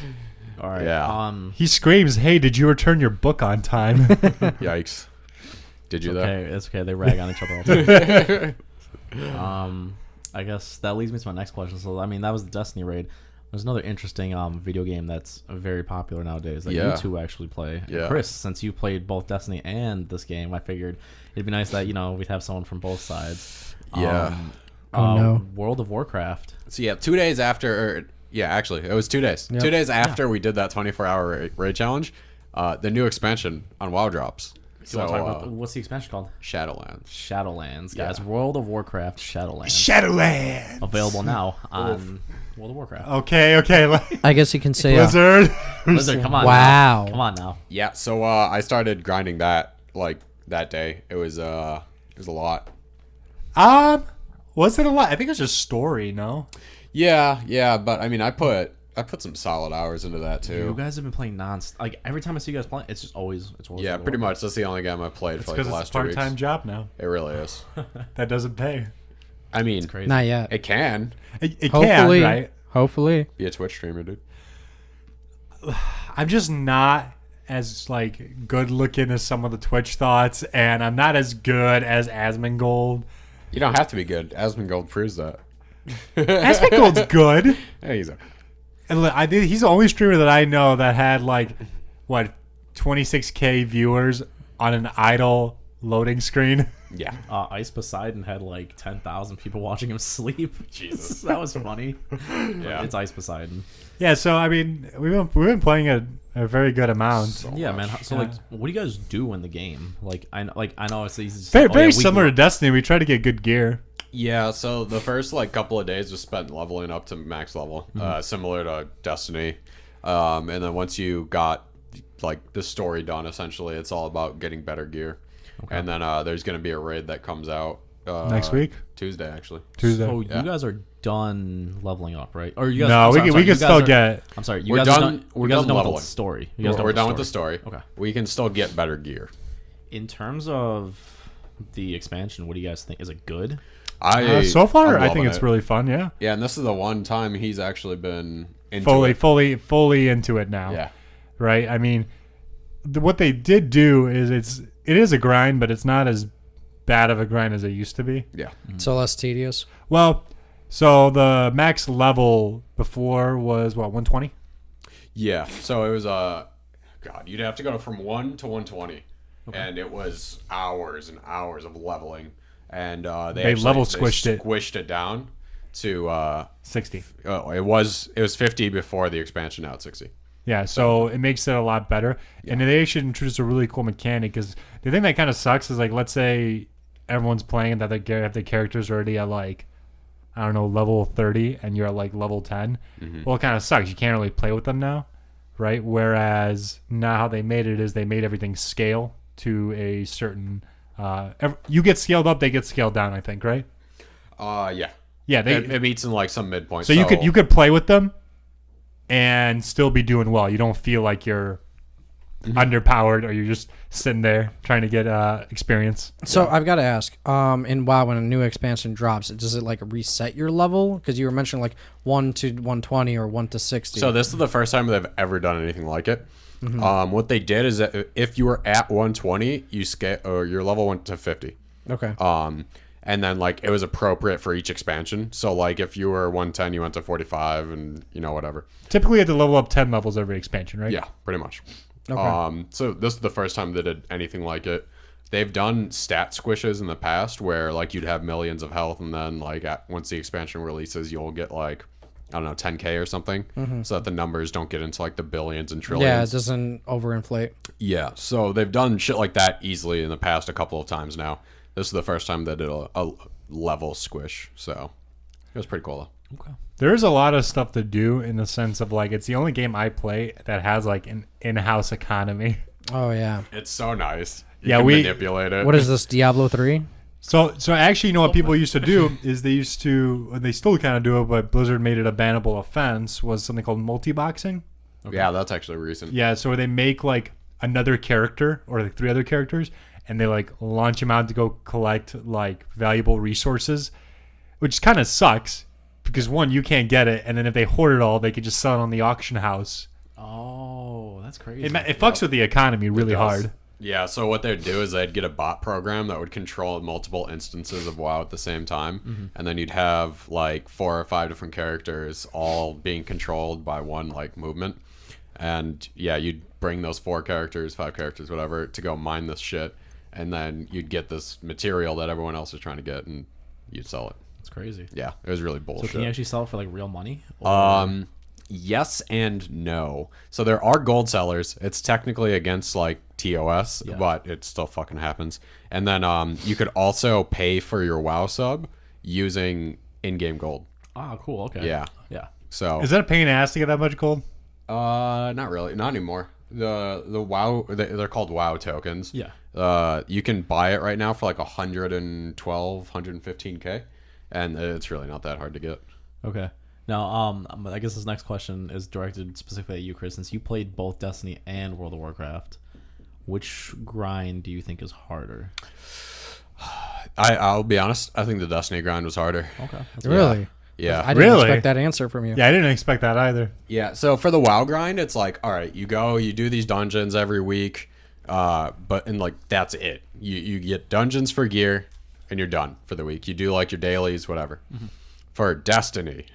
All right. Yeah. He screams, "Hey, did you return your book on time?" Yikes. Did you though? Okay, it's okay. They rag on each other all the time. I guess that leads me to my next question. So, I mean, that was the Destiny raid. There's another interesting video game that's very popular nowadays that Yeah. you two actually play. Yeah. Chris, since you played both Destiny and this game, I figured it'd be nice that we'd have someone from both sides. Yeah. No. World of Warcraft. So yeah, 2 days after, yeah, actually, it was 2 days. Yep. 2 days after we did that 24-hour raid challenge, the new expansion on WoW drops. So, So, talk about what's the expansion called? Shadowlands. Shadowlands, guys. Yeah. World of Warcraft Shadowlands. Shadowlands. Available now on World of Warcraft. Okay. Like, I guess you can say Blizzard. Blizzard, come on. Wow. Now. Come on now. Yeah, so I started grinding that like that day. It was a lot. Was it a lot? I think it's just story. No. Yeah, but I mean, I put some solid hours into that You too. guys have been playing like every time I see you guys playing, it's always Yeah, pretty much. That's the only game I played It's for like because the it's last a 2 weeks. part-time job now. It really is. That doesn't pay. I mean, It's crazy. Not yet. it can It Hopefully, can, right? hopefully. be a Twitch streamer, dude. I'm just not as like good looking as some of the Twitch thoughts, and I'm not as good as Asmongold. You don't have to be good. Asmongold proves that. Asmongold's good. Yeah, he's okay. And look, he's the only streamer that I know that had like what 26K viewers on an idle loading screen. Yeah. Ice Poseidon had like 10,000 people watching him sleep. Jesus. That was funny. Yeah. It's Ice Poseidon. Yeah, so I mean, we've been playing a very good amount. Yeah, man. much. So like, what do you guys do in the game? I know it's easy. To say, Very, oh, very yeah, similar to Destiny. We try to get good gear. Yeah, so the first like couple of days was spent leveling up to max level, similar to Destiny. And then once you got like the story done, essentially, it's all about getting better gear. Okay. And then there's going to be a raid that comes out Next week? Tuesday, actually. Tuesday. So Yeah. you guys are done leveling up, right? Or you guys? No, I'm we sorry, can sorry, you still guys get. I'm sorry. You We're guys done- are done. we're You guys done are done with leveling. the story. You guys We're done with the story. Okay. We can still get better gear. In terms of the expansion, what do you guys think? Is it good? So far, I'm I think loving it's it. really fun. Yeah, Yeah, and this is the one time he's actually been into it. fully into it now. Yeah. Right. I mean, what they did do is it is a grind, but it's not as bad of a grind as it used to be. Yeah. So less tedious. Well, so the max level before was what 120. Yeah. So it was God, you'd have to go from 1 to 120, and it was hours and hours of leveling, and they squished it down to 60. Oh, it was 50 before the expansion. Now it's 60. Yeah, so it makes it a lot better. And they actually introduced a really cool mechanic because the thing that kind of sucks is like, let's say everyone's playing and that they have the characters already at like, I don't know, level 30 and you're at like level 10. Well, it kind of sucks. You can't really play with them now, right? Whereas now how they made it is they made everything scale to a certain, you get scaled up, they get scaled down, I think, right? Yeah. Yeah, It meets in like some midpoint. so you could play with them and still be doing well. You don't feel like you're underpowered or you're just sitting there trying to get experience. So I've got to ask, in WoW, when a new expansion drops, does it like reset your level? Because you were mentioning like 1 to 120 or 1 to 60. So this is the first time they've ever done anything like it. What they did is that if you were at 120, your level went to 50. Okay. And then like it was appropriate for each expansion. So like if you were 110, you went to 45, and whatever. Typically, you have to level up 10 levels every expansion, right? Yeah, pretty much. Okay. So this is the first time they did anything like it. They've done stat squishes in the past where like you'd have millions of health, and then like once the expansion releases, you'll get like, I don't know, 10K or something, so that the numbers don't get into like the billions and trillions. Yeah, it doesn't overinflate. Yeah, so they've done shit like that easily in the past a couple of times now. This is the first time they did a level squish, so it was pretty cool though. Okay. There is a lot of stuff to do in the sense of like it's the only game I play that has like an in-house economy. Oh, yeah. It's so nice. You Yeah, can we- manipulate it. What is this, Diablo 3? So actually, what people used to do is they still kind of do it, but Blizzard made it a bannable offense, was something called multi-boxing. Yeah, that's actually recent. Yeah, so where they make like another character or like 3 other characters, and they like launch them out to go collect like valuable resources, which kind of sucks because one, you can't get it, and then if they hoard it all, they could just sell it on the auction house. Oh, that's crazy. It fucks with the economy really does. hard. Yeah, so what they'd do is they'd get a bot program that would control multiple instances of WoW at the same time, and then you'd have like 4 or 5 different characters all being controlled by one like movement, and yeah, you'd bring those 4 characters, 5 characters, whatever, to go mine this shit, and then you'd get this material that everyone else is trying to get, and you'd sell it. That's crazy. Yeah, it was really So bullshit. can you actually sell it for like real money? Or- Yes and no. So there are gold sellers. It's technically against like TOS, Yeah. but it still fucking happens. And then you could also pay for your WoW sub using in-game gold. Ah, cool. Okay. Yeah. Yeah. So Is that a pain in the ass to get that much gold? not really, not anymore. The WoW, they're called WoW tokens. Yeah. You can buy it right now for like 112, 115K, and it's really not that hard to get. Okay. Now, I guess this next question is directed specifically at you, Chris. Since you played both Destiny and World of Warcraft, which grind do you think is harder? I'll be honest. I think the Destiny grind was harder. Okay. That's Really? Yeah. I didn't Really? expect that answer from you. Yeah, I didn't expect that either. Yeah, so for the WoW grind, it's like, all right, you do these dungeons every week, and like that's it. You get dungeons for gear, and you're done for the week. You do like your dailies, whatever. Mm-hmm. For Destiny,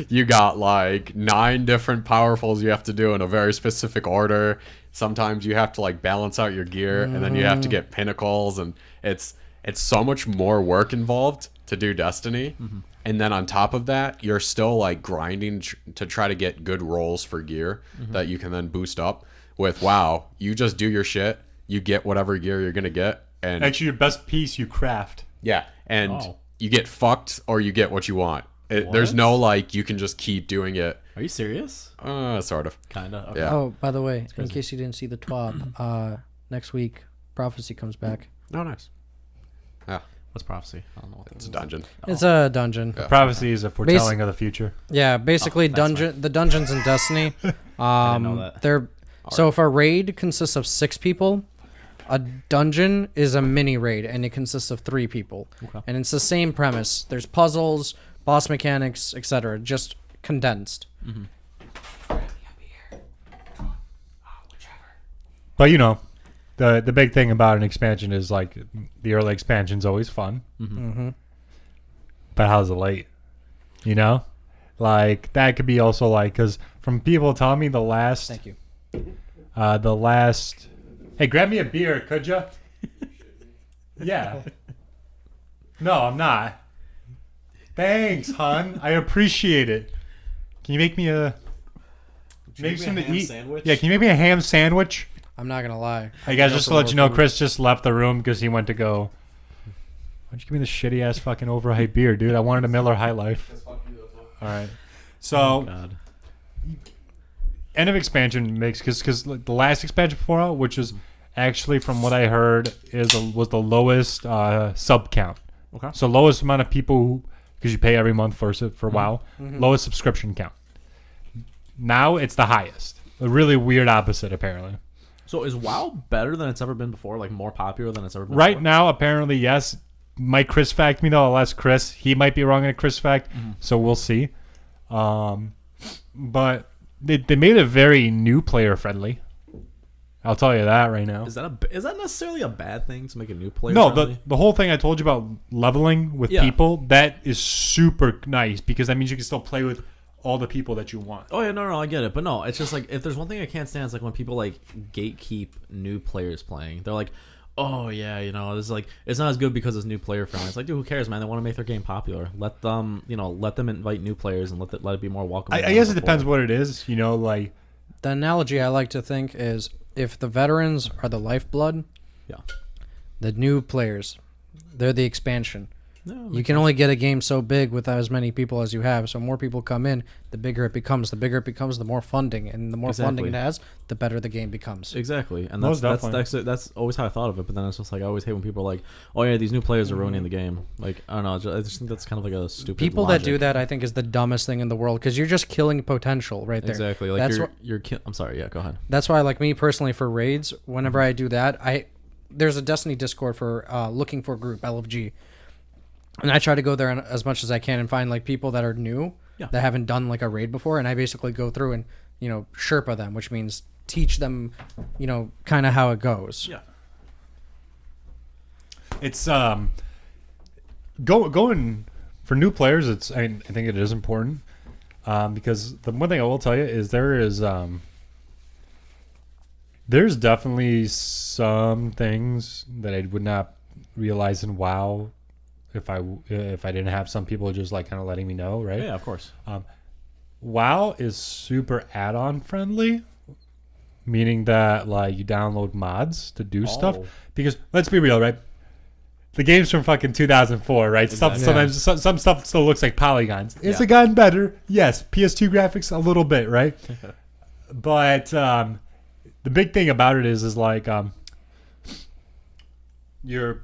you got like 9 different powerfuls you have to do in a very specific order. Sometimes you have to like balance out your gear, and then you have to get pinnacles, and it's so much more work involved to do Destiny. Mm-hmm. And then on top of that, you're still like grinding to try to get good rolls for gear that you can then boost up. With WoW, you just do your shit, you get whatever gear you're gonna get, and Actually, your best piece you craft. yeah, and Oh. you get fucked or you get what you want. There's What? no like you can just keep doing it. Are you serious? Sort of. Kinda. Okay. Yeah. Oh, by the way, in case you didn't see the twab, next week Prophecy comes back. Oh, nice. Yeah, What's prophecy? I don't know what that it's is. a dungeon. It's a dungeon. Yeah. Prophecy is a foretelling of the future. Yeah, basically that's dungeon. The dungeons in Destiny. know that. They're so if a raid consists of 6 people, a dungeon is a mini raid, and it consists of 3 people. Okay. And it's the same premise. There's puzzles, boss mechanics, etc. Just condensed. But you know, the big thing about an expansion is like the early expansion's always fun. Mm-hmm. But how's it late? You know, like that could be also like because from people telling me the last, Thank you. Hey, grab me a beer, could ya? Yeah. No, I'm not. Thanks, hon. I appreciate it. Can you make me a make me a something ham to eat? sandwich? Yeah, can you make me a ham sandwich? I'm not gonna lie. Hey guys, Go just for to let more you know, food. Chris just left the room because he went to go. Why'd you give me this shitty ass fucking overhyped beer, dude? I wanted a Miller High Life. All right. So Oh, God. end of expansion makes because the last expansion before out, which is actually from what I heard was the lowest sub count. Okay. So lowest amount of people because you pay every month for WoW. Lowest subscription count. Now it's the highest. A really weird opposite apparently. So is WoW better than it's ever been before? Like more popular than it's ever been Right before? now, apparently, yes. Might Chris fact me though? I'll ask Chris. He might be wrong in a Chris fact, so we'll see. But they made it very new player friendly. I'll tell you that right now. Is that necessarily a bad thing to make a new player? No, friendly? the whole thing I told you about leveling with Yeah. people, that is super nice because that means you can still play with all the people that you want. Oh yeah, no, I get it, but no, it's just like if there's one thing I can't stand, it's like when people like gatekeep new players playing. They're like, oh yeah, this is like it's not as good because it's new player friendly. It's like, dude, who cares, man? They want to make their game popular. Let them, let them invite new players and let it be more welcoming. I guess it depends what it is, like The analogy I like to think is if the veterans are the lifeblood, Yeah. the new players, they're the expansion. No, You can only get a game so big with as many people as you have. So more people come in, the bigger it becomes. The bigger it becomes, the more funding, and the more funding it Exactly. has, the better the game becomes. Exactly, and Most that's definitely. that's always how I thought of it. But then it's just like I always hate when people are like, "Oh yeah, these new players are ruining the game." Like I don't know, I just think that's kind of like a stupid. People that do logic. that, I think, is the dumbest thing in the world because you're just killing potential right there. Exactly, like That's you're wh- I'm sorry, yeah, go ahead. That's why, like me personally, for raids, whenever I do that, there's a Destiny Discord for looking for a group LFG, and I try to go there as much as I can and find like people that are new Yeah. that haven't done like a raid before, and I basically go through and Sherpa them, which means teach them, kind of how it goes. Yeah. it's going for new players. I think it is important because the one thing I will tell you is there's definitely some things that I would not realize in WoW if I didn't have some people just like kind of letting me know, right? Yeah, of course. WoW is super add-on friendly, meaning that like you download mods to do stuff. Oh. Because let's be real, right? The game's from fucking 2004, right? Stuff Exactly. sometimes some stuff still looks like polygons. It's Yeah. gotten better, yes. PS2 graphics a little bit, right? But the big thing about it is like you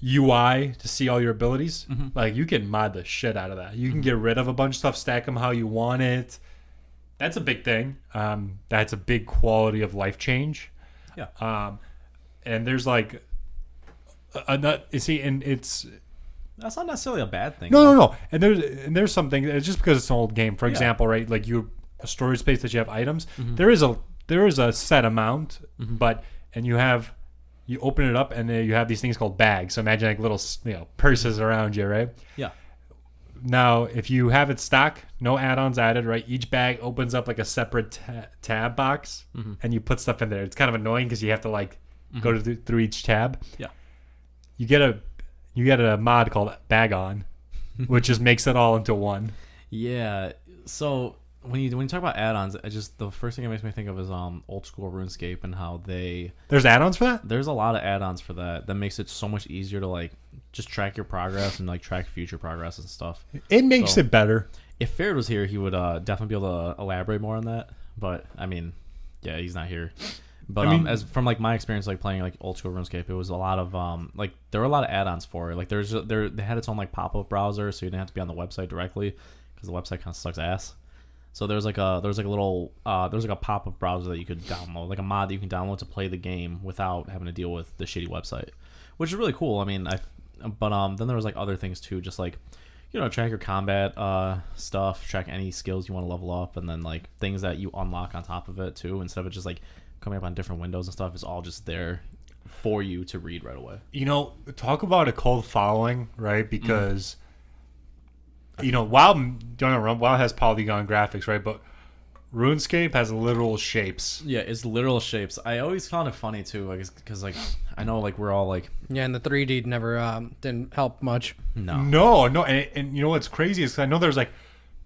UI to see all your abilities. Like you can mod the shit out of that. You can get rid of a bunch of stuff, stack them how you want it. That's a big thing. That's a big quality of life change. Yeah. And there's like you see, and it's That's not necessarily a bad thing. no. And there's something. It's just because it's an old game. For example, right? Like a storage space that you have items. There is a set amount, but you open it up and then you have these things called bags. So imagine like little purses around you, right? Yeah. Now, if you have it stock, no add-ons added, right? Each bag opens up like a separate tab box, and you put stuff in there. It's kind of annoying because you have to like go through each tab. Yeah. You get a mod called Bag On, which just makes it all into one. Yeah. So when you talk about add-ons, the first thing it makes me think of is old school RuneScape and how There's add-ons for that? there's a lot of add-ons for that makes it so much easier to like just track your progress and like track future progress and stuff. It makes it better. If Faird was here, he would definitely be able to elaborate more on that. But I mean, yeah, he's not here. But as from like my experience, like playing like old school RuneScape, it was a lot of like there were a lot of add-ons for it. Like they had its own like pop-up browser, so you didn't have to be on the website directly because the website kind of sucks ass. So there was like a pop-up browser that you could download, like a mod that you can download to play the game without having to deal with the shitty website, which is really cool. I mean, then there was like other things too, just like track your combat stuff, track any skills you want to level up, and then like things that you unlock on top of it too, instead of it just like coming up on different windows and stuff. It's all just there for you to read right away. Talk about a cult following, right? Because WoW, don't get me wrong, WoW has polygon graphics, right? But RuneScape has literal shapes. Yeah, it's literal shapes. I always found it funny too, like because like I know like we're all like and the 3D never didn't help much. No, and you know what's crazy is I know there's like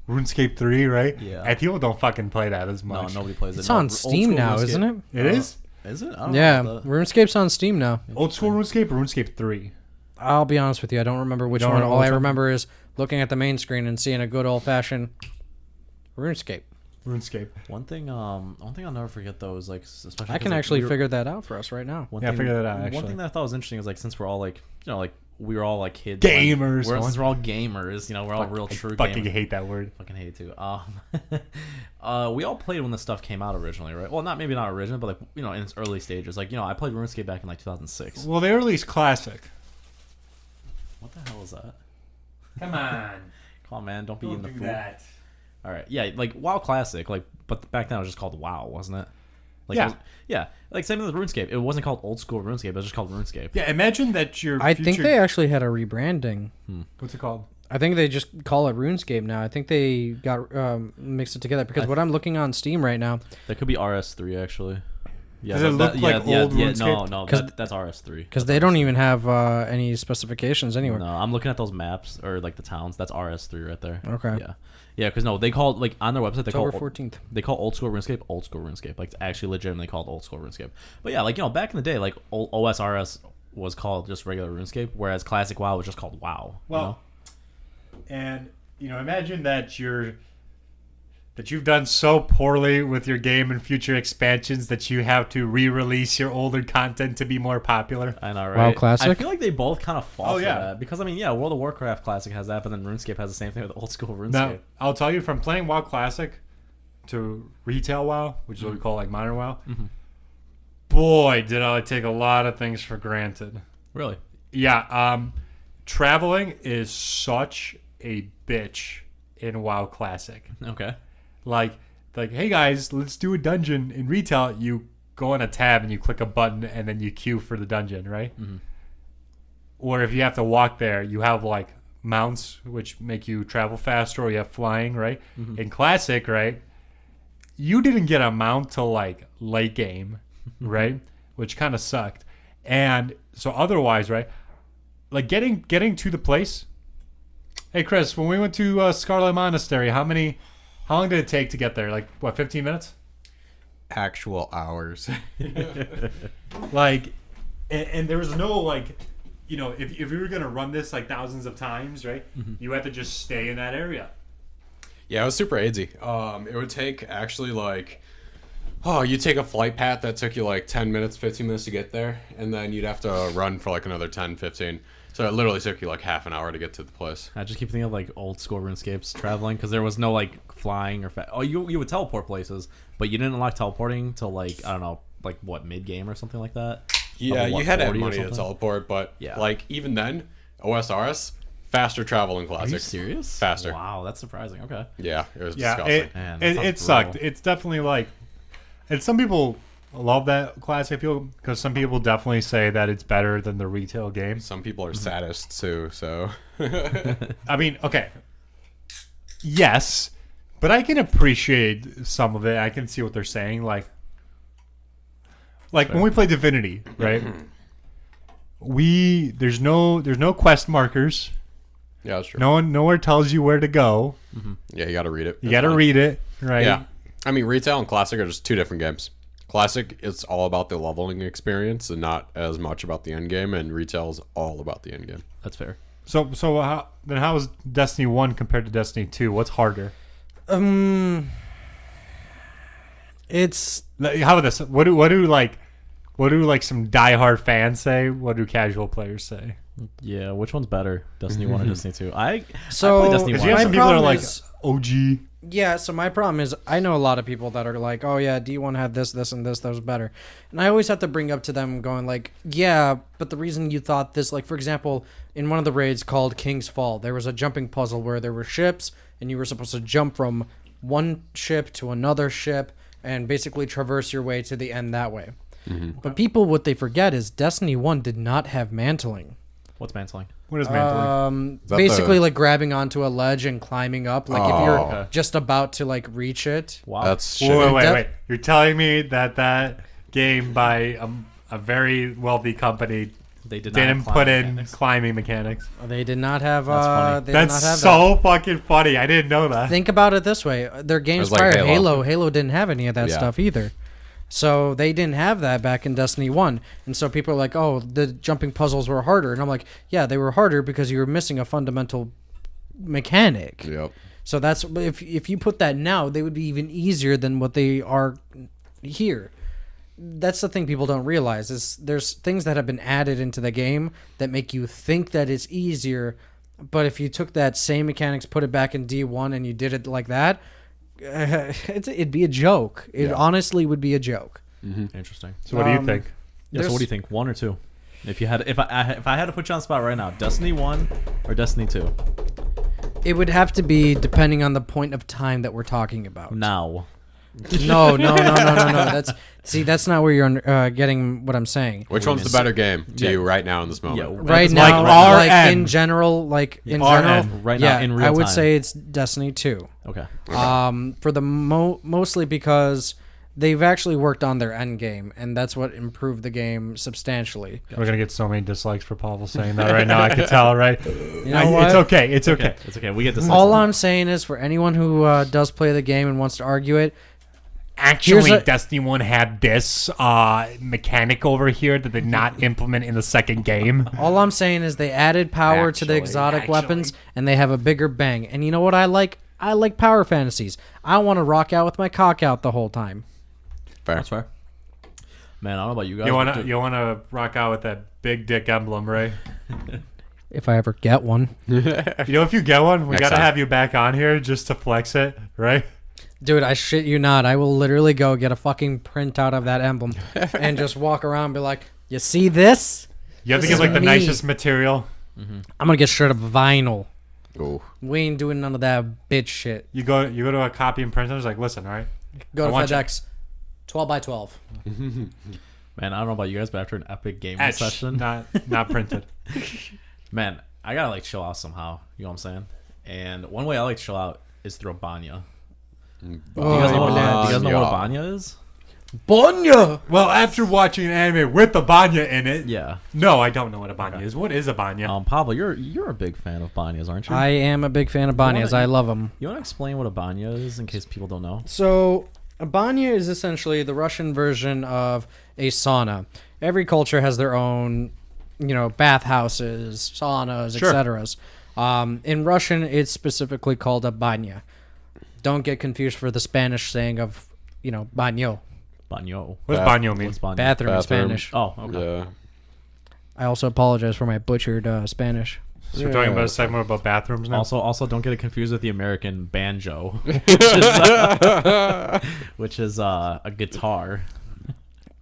RuneScape 3, right? Yeah. And people don't fucking play that as much. No, nobody plays it. It's on Steam now, isn't it? It is? Is it? I don't Yeah, know. RuneScape's on Steam now. Old school RuneScape or RuneScape 3? I'll be honest with you, I don't remember which Don't one. know All which I one? remember is looking at the main screen and seeing a good old-fashioned RuneScape. RuneScape. One thing I'll never forget though is like especially I can actually figure that out for us right now. Figure that out, One actually. thing that I thought was interesting is like since we're all like like we were all like kids, Gamers. since we're all gamers, we're all real true gamers. Fucking hate that word. Fucking hate it too. We all played when this stuff came out originally, right? Well, maybe not originally, but like in its early stages. Like I played RuneScape back in like 2006. Well, they released Classic. What the hell is that? Come on. Come on, man! Don't be in the do food. that. All right, yeah, like WoW Classic, like, but back then it was just called WoW, wasn't it? Like, Yeah. it was- yeah. Like same thing with RuneScape. It wasn't called old school RuneScape. It was just called RuneScape. Yeah, imagine that your I future... think they actually had a rebranding. What's it called? I think they just call it RuneScape now. I think they got mixed it together because what I'm looking on Steam right now, That could be RS3 actually. Yeah, Does it look like old RuneScape? No, that's RS3. because they don't even have any specifications anywhere. No, I'm looking at those maps or like the towns. That's RS3 right there. Okay. Yeah, because no, they call like on their website they October call 14th. they call old school RuneScape old school RuneScape. Like it's actually legitimately called old school RuneScape. But yeah, like back in the day, like OSRS was called just regular RuneScape, whereas Classic WoW was just called WoW. Well, and imagine that you've done so poorly with your game and future expansions that you have to re-release your older content to be more popular. I know, right? WoW Classic? I feel like they both kind of fall for yeah. that because I mean, yeah, World of Warcraft Classic has that, but then RuneScape has the same thing with old school RuneScape. Now, I'll tell you, from playing WoW Classic to retail WoW, which is what we call like modern WoW, boy, did I take a lot of things for granted. Really? Yeah, traveling is such a bitch in WoW Classic. Okay. Like, hey guys, let's do a dungeon. In retail, you go on a tab and you click a button and then you queue for the dungeon, right? Mm-hmm. Or if you have to walk there, you have like mounts which make you travel faster, or you have flying, right? Mm-hmm. In Classic, right, you didn't get a mount till like late game, right? Which kind of sucked. And so otherwise, right, like getting to the place. Hey Chris, when we went to Scarlet Monastery, how long did it take to get there? Like, what, 15 minutes? Actual hours. Like, and there was no, like, if you were going to run this, like, thousands of times, right, you had to just stay in that area. Yeah, it was super easy. It would take actually like, you take a flight path that took you like 10 minutes, 15 minutes to get there, and then you'd have to run for like another 10, 15. So it literally took you like half an hour to get to the place. I just keep thinking of like old school RuneScapes traveling because there was no like flying or you would teleport places, but you didn't unlock teleporting till like I don't know like what mid game or something like that. Yeah, Level, what, you had to have 40 or money to something? teleport, but Yeah. like even then, OSRS faster travel in Are classic. you serious? Faster. Wow, that's surprising. Okay. Yeah, it was Yeah, disgusting. Man, that it sounds sucked. brutal. It's definitely like, and some people love that classic feel because some people definitely say that it's better than the retail game. Some people are sadists too, so I mean, okay, yes, but I can appreciate some of it. I can see what they're saying. Like when we play Divinity, right? There's no quest markers. yeah, that's true. No one nowhere tells you where to go. Yeah, you got to read it. You It's got to fine. read it, right? Yeah, I mean, retail and classic are just two different games. Classic, it's all about the leveling experience and not as much about the end game, and retail is all about the end game. That's fair. So how is Destiny 1 compared to Destiny 2? What's harder? It's How about this? What do like some diehard fans say? What do casual players say? Yeah, which one's better, Destiny 1 or Destiny 2? I So- played Destiny 1. Because you have My some people that are problem like is- OG. yeah. So my problem is I know a lot of people that are like, oh yeah, D1 had this, and this that was better, and I always have to bring up to them going like, yeah, but the reason you thought this, like for example, in one of the raids called King's Fall, there was a jumping puzzle where there were ships and you were supposed to jump from one ship to another ship and basically traverse your way to the end that way. But people, what they forget is Destiny 1 did not have mantling. What's mantling? What is mantling? that Basically the- like grabbing onto a ledge and climbing up, like if Oh. you're Okay. just about to like reach it. Wow. That's wait, shitty. wait. You're telling me that game by a very wealthy company they did not didn't have put climbing in mechanics. climbing mechanics? They did not have. That's funny. They did not That's have so fucking funny. I didn't know that. that. Think about it this way: their games It was like prior, Halo. Halo didn't have any of that Yeah. stuff either. So they didn't have that back in Destiny 1. And so people are like, oh, the jumping puzzles were harder. And I'm like, yeah, they were harder because you were missing a fundamental mechanic. Yep. So that's if you put that now, they would be even easier than what they are here. That's the thing people don't realize is there's things that have been added into the game that make you think that it's easier, but if you took that same mechanics, put it back in D1 and you did it like that, it'd be a joke. It Yeah. honestly would be a joke. Interesting. So what do you think? Yeah, so what do you think? 1 or 2? If I had to put you on the spot right now, Destiny 1 or Destiny 2? It would have to be depending on the point of time that we're talking about. Now. No. That's not where you're getting what I'm saying. Which do you one's the mean? better game to Yeah. you right now in this moment? Yeah, Right It's now, like like RN. in general, RN. Right now, yeah, in real I would time. say it's Destiny 2. Okay. For the mostly because they've actually worked on their end game, and that's what improved the game substantially. We're gonna get so many dislikes for Pavel saying that right now. I can tell, right? You know what? It's okay. It's okay. It's okay. We get this. All I'm saying is, for anyone who does play the game and wants to argue it, Actually, Here's a- Destiny 1 had this mechanic over here that they did not implement in the second game. all I'm saying is they added power to the exotic weapons, and they have a bigger bang. And you know what I like? I like power fantasies. I want to rock out with my cock out the whole time. Fair. That's fair. Man, I don't know about you guys. You wanna rock out with that big dick emblem, right? If I ever get one. You know, if you get one, we Next gotta time. have you back on here just to flex it, right? Dude, I shit you not. I will literally go get a fucking printout of that emblem and just walk around and be like, you see this? You have to This get like is the me. nicest material. I'm going to get straight up vinyl. Ooh. We ain't doing none of that bitch shit. You go to a copy and print. It's like, listen, all right. Go I to want you- FedEx. 12 by 12. Man, I don't know about you guys, but after an epic gaming Etched, session, not printed. man, I gotta like chill out somehow. You know what I'm saying? And one way I like to chill out is through a banya. Do you guys know what a banya is? Banya! Well, after watching an anime with a banya in it, Yeah. no, I don't know what a banya Okay. is. What is a banya? Pavel, you're a big fan of banyas, aren't you? I am a big fan of banyas. I love them. You want to explain what a banya is in case people don't know? So, a banya is essentially the Russian version of a sauna. Every culture has their own, bathhouses, saunas, Sure. etc. In Russian, it's specifically called a banya. Don't get confused for the Spanish saying of, baño. Banyo. What does banyo mean? What's banyo? Bathroom in Bathroom. Spanish. Oh, okay. I also apologize for my butchered Spanish. So we're talking about a segment about bathrooms now. Also, don't get it confused with the American banjo, which is a guitar.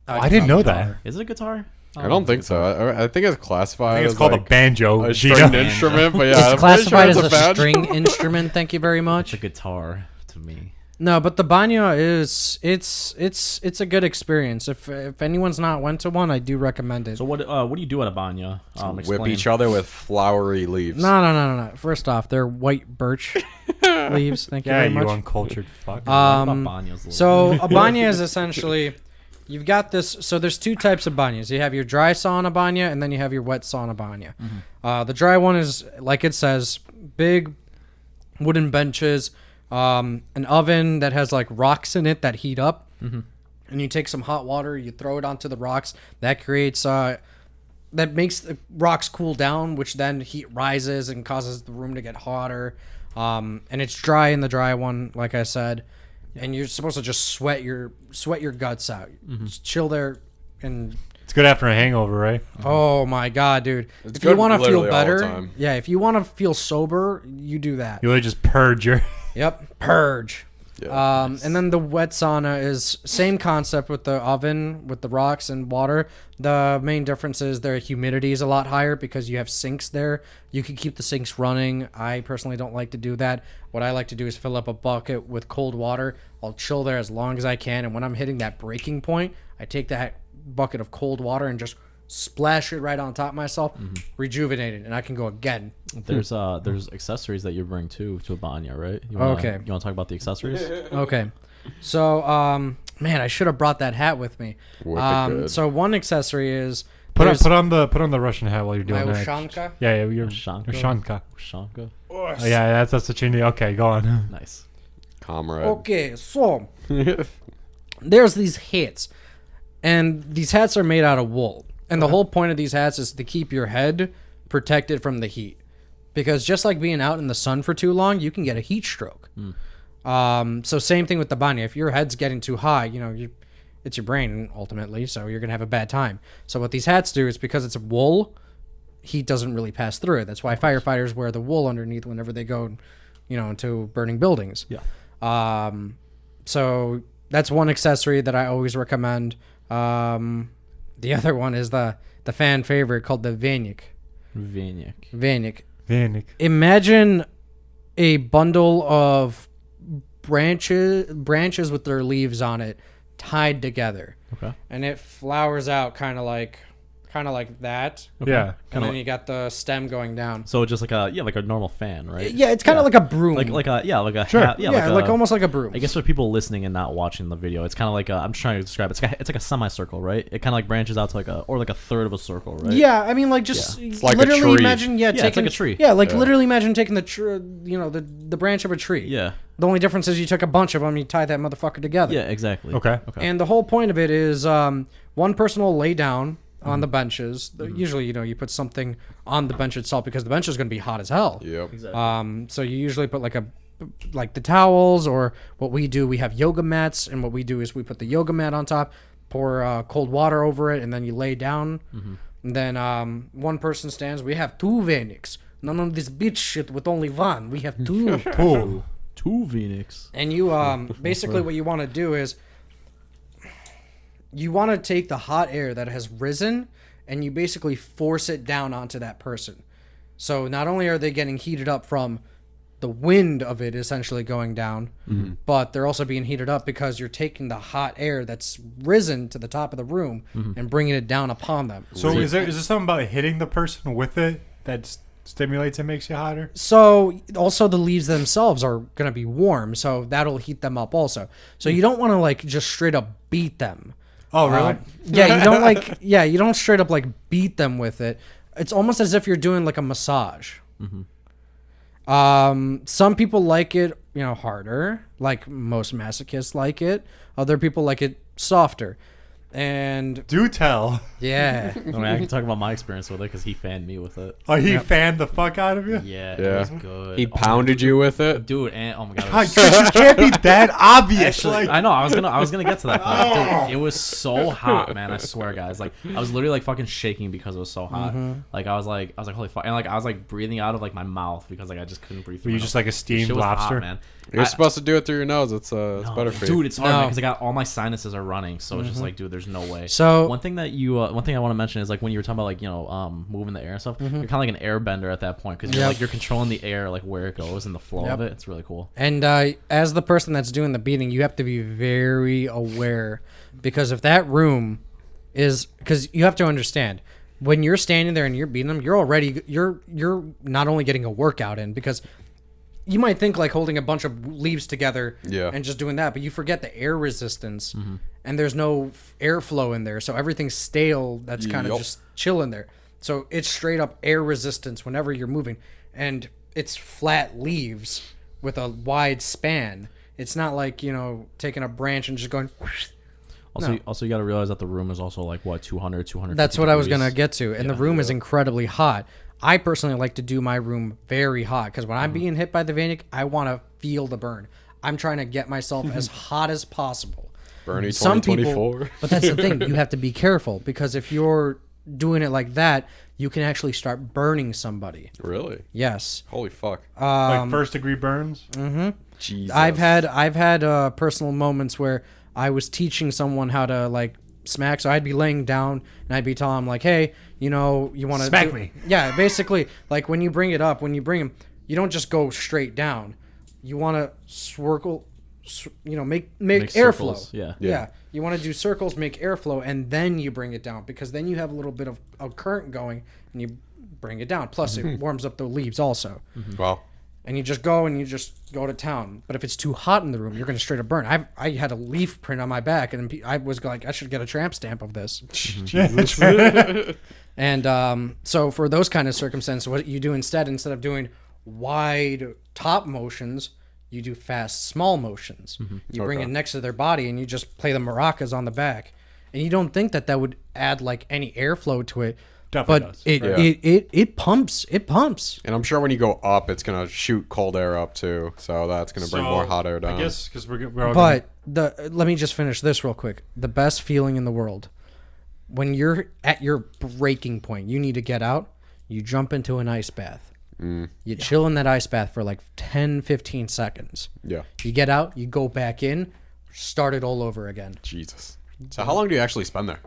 I didn't know that. Is it a guitar? I don't think so. I think it's classified I think it's as called like a banjo. a Gina. stringed instrument, but yeah, I'm It's pretty sure classified it's as a banjo. string instrument. Thank you very It's much. a guitar to me. No, but the banya is it's a good experience. If anyone's not went to one, I do recommend it. So what do you do at a banya? Whip Explain. each other with flowery leaves. No. First off, they're white birch leaves. Thank you Yeah, very you much. uncultured fuck. What about banyas? So a banya is essentially, you've got this. So there's two types of banyas. You have your dry sauna banya, and then you have your wet sauna banya. The dry one is, like it says, big wooden benches, an oven that has like rocks in it that heat up, and you take some hot water, you throw it onto the rocks. That creates that makes the rocks cool down, which then heat rises and causes the room to get hotter. And it's dry in the dry one, like I said. And you're supposed to just sweat your guts out. Just chill there, and It's good after a hangover, right? oh my god, dude! It's If you good want to feel literally all the better, time. yeah. If you want to feel sober, you do that. You really just purge your. Yep, purge. Yeah. And then the wet sauna is same concept with the oven, with the rocks and water. The main difference is their humidity is a lot higher because you have sinks there. You can keep the sinks running. I personally don't like to do that. What I like to do is fill up a bucket with cold water. I'll chill there as long as I can. And when I'm hitting that breaking point, I take that bucket of cold water and just splash it right on top of myself, rejuvenated, and I can go again. There's accessories that you bring to a banya, right? You wanna, Okay. You want to talk about the accessories? Okay. So, man, I should have brought that hat with me. Wicked good. So one accessory is Put there's on the Russian hat while you're my doing that. ushanka. Yeah, your Shanka. Ushanka. Shanka. Oh, yeah, that's what you need. Okay, go on. Nice. Comrade. Okay, so there's these hats, and these hats are made out of wool. And the whole point of these hats is to keep your head protected from the heat. Because just like being out in the sun for too long, you can get a heat stroke. So same thing with the banya. If your head's getting too high, it's your brain ultimately, so you're going to have a bad time. So what these hats do is because it's wool, heat doesn't really pass through it. That's why firefighters wear the wool underneath whenever they go, into burning buildings. Yeah. So that's one accessory that I always recommend. The other one is the fan favorite called the Vanik. Vanik. Imagine a bundle of branches with their leaves on it tied together. Okay. And it flowers out kind of like that. Yeah. And then you got the stem going down. So just like a normal fan, right? Yeah, it's kind of like a broom. Like a Sure. hat, like almost like a broom. I guess for people listening and not watching the video, it's kind of like I'm just trying to describe it. It's like a semicircle, right? It kind of like branches out to like a third of a circle, right? Yeah, I mean, like just It's like a literally tree. imagine, it's taking like a tree. Yeah, literally imagine taking the branch of a tree. Yeah. The only difference is you took a bunch of them, you tie that motherfucker together. Yeah. Exactly. Okay. And the whole point of it is one person will lay down on the benches. Usually, you put something on the bench itself because the bench is going to be hot as hell. Yep. So you usually put like the towels, or what we do, we have yoga mats, and what we do is we put the yoga mat on top, pour cold water over it, and then you lay down. And then one person stands. We have two Vaniks. None of this bitch shit with only one. We have two. Two Phoenix. And you basically what you want to do is you want to take the hot air that has risen and you basically force it down onto that person. So not only are they getting heated up from the wind of it essentially going down, but they're also being heated up because you're taking the hot air that's risen to the top of the room and bringing it down upon them. So is there something about hitting the person with it that stimulates and makes you hotter? So also the leaves themselves are going to be warm, so that'll heat them up also. So you don't want to just straight up beat them. Oh, really? You don't straight up beat them with it. It's almost as if you're doing like a massage. Some people like it, harder, like most masochists like it. Other people like it softer. And Do tell. yeah. I mean, I can talk about my experience with it because he fanned me with it. Oh, he fanned the fuck out of you? Yeah, it Yeah. was good. He pounded you with it. Dude, and oh my god, it God, was Chris, you can't be that obvious. Actually, Like, I know. I was gonna get to that point. Dude, it was so hot, man. I swear, guys. Like, I was literally like fucking shaking because it was so hot. Like, I was like, holy fuck, and like I was like breathing out of like my mouth because like I just couldn't breathe. were you just like a steamed Shit was hot, lobster? man. You're I- supposed to do it through your nose. It's better for you. Dude, it's hard No. because I got all my sinuses are running, so it's just like, dude, there's no way. So One thing I want to mention is like when you were talking about like moving the air and stuff, you're kind of like an airbender at that point because Yep. you're controlling the air like where it goes and the flow of Yep. it. It's really cool. And as the person that's doing the beating, you have to be very aware because if that room is because you have to understand when you're standing there and you're beating them, you're not only getting a workout in because you might think like holding a bunch of leaves together Yeah. and just doing that, but you forget the air resistance and there's no airflow in there, so everything's stale. That's kind of Yup. just chilling there. So it's straight up air resistance whenever you're moving, and it's flat leaves with a wide span. It's not like taking a branch and just going. Also, you got to realize that the room is also like what 200. That's what I was gonna get to, and the room is incredibly hot. I personally like to do my room very hot because when I'm being hit by the Vanic, I want to feel the burn. I'm trying to get myself as hot as possible. Bernie Some 2024. people, but that's the thing. You have to be careful because if you're doing it like that, you can actually start burning somebody. Really? Yes, Holy fuck. like first degree burns? Jesus. I've had personal moments where I was teaching someone how to like smack. So I'd be laying down and I'd be telling them like, hey, you want to Smack me. Yeah, basically like when you bring them, you don't just go straight down. You want to swirl, make airflow. circles, yeah. Yeah. You want to do circles, make airflow, and then you bring it down because then you have a little bit of a current going and you bring it down. Plus, it warms up the leaves also. Wow. And you just go to town. But if it's too hot in the room, you're going to straight up burn. I had a leaf print on my back, and I was like, I should get a tramp stamp of this. And so for those kind of circumstances, what you do instead of doing wide top motions, you do fast small motions. You bring it next to their body, and you just play the maracas on the back. And you don't think that would add like any airflow to it. Definitely But does. it pumps. It pumps. And I'm sure when you go up, it's going to shoot cold air up too. So that's going to bring more hot air down. I guess because we're all But let me just finish this real quick. The best feeling in the world, when you're at your breaking point, you need to get out. You jump into an ice bath. You chill in that ice bath for like 10, 15 seconds. Yeah. You get out. You go back in. Start it all over again. Jesus. So how long do you actually spend there?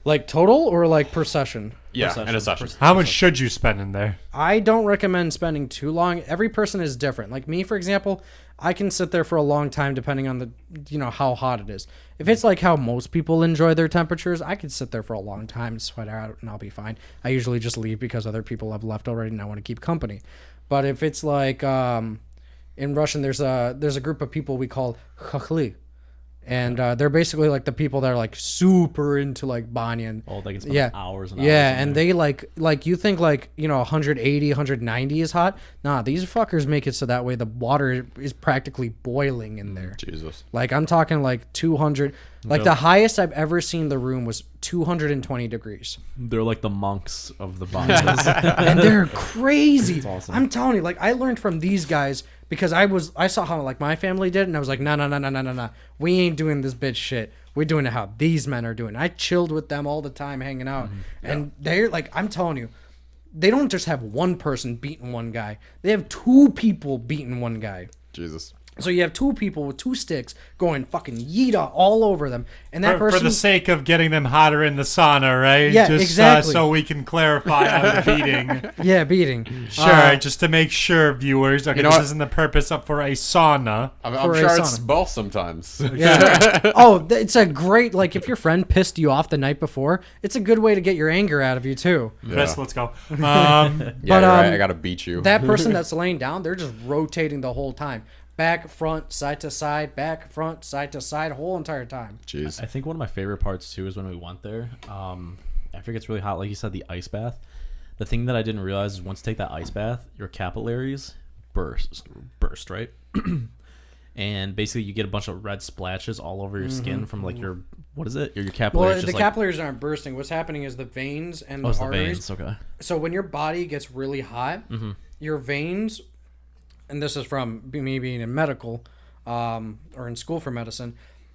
Like total or like per session? Yeah, in a session. How much should you spend in there? I don't recommend spending too long. Every person is different. Like me, for example, I can sit there for a long time depending on the, how hot it is. If it's like how most people enjoy their temperatures, I could sit there for a long time and sweat out and I'll be fine. I usually just leave because other people have left already and I want to keep company. But if it's like in Russian, there's a group of people we call chakhli. And they're basically like the people that are like super into like Banya. And, Oh, they can spend hours and hours. yeah, in and there. they like you think like 180, 190 is hot. Nah, these fuckers make it so that way the water is practically boiling in there. Jesus. Like I'm talking like 200. Like the highest I've ever seen the room was 220 degrees, They're like the monks of the banyas. and they're crazy. awesome. I'm telling you, like I learned from these guys because I saw how like my family did, and I was like, no, we ain't doing this bitch shit. We're doing it how these men are doing. I chilled with them all the time, hanging out, and they're like, I'm telling you, they don't just have one person beating one guy. They have two people beating one guy. Jesus. So you have two people with two sticks going fucking yeeta all over them, and that For person. the sake of getting them hotter in the sauna, right? Yeah, just, exactly. So we can clarify on the beating. Yeah, beating. Sure, just to make sure, viewers. Okay, know this what? isn't the purpose up for a sauna. I'm For a sure it's sauna. both sometimes. Yeah. Oh, it's a great like if your friend pissed you off the night before, it's a good way to get your anger out of you too. Chris, let's go. Yeah, But, you're right. I got to beat you. That person that's laying down, they're just rotating the whole time. Back, front, side to side, back, front, side to side, whole entire time. Jeez. I think one of my favorite parts too is when we went there. After it gets really hot, like you said, the ice bath. The thing that I didn't realize is once you take that ice bath, your capillaries burst, right? and basically you get a bunch of red splashes all over your skin from like your what is it? Your Well, capillaries. the capillaries aren't bursting. What's happening is the veins and the the arteries. veins. Okay. So when your body gets really hot, your veins, and this is from me being in medical or in school for medicine,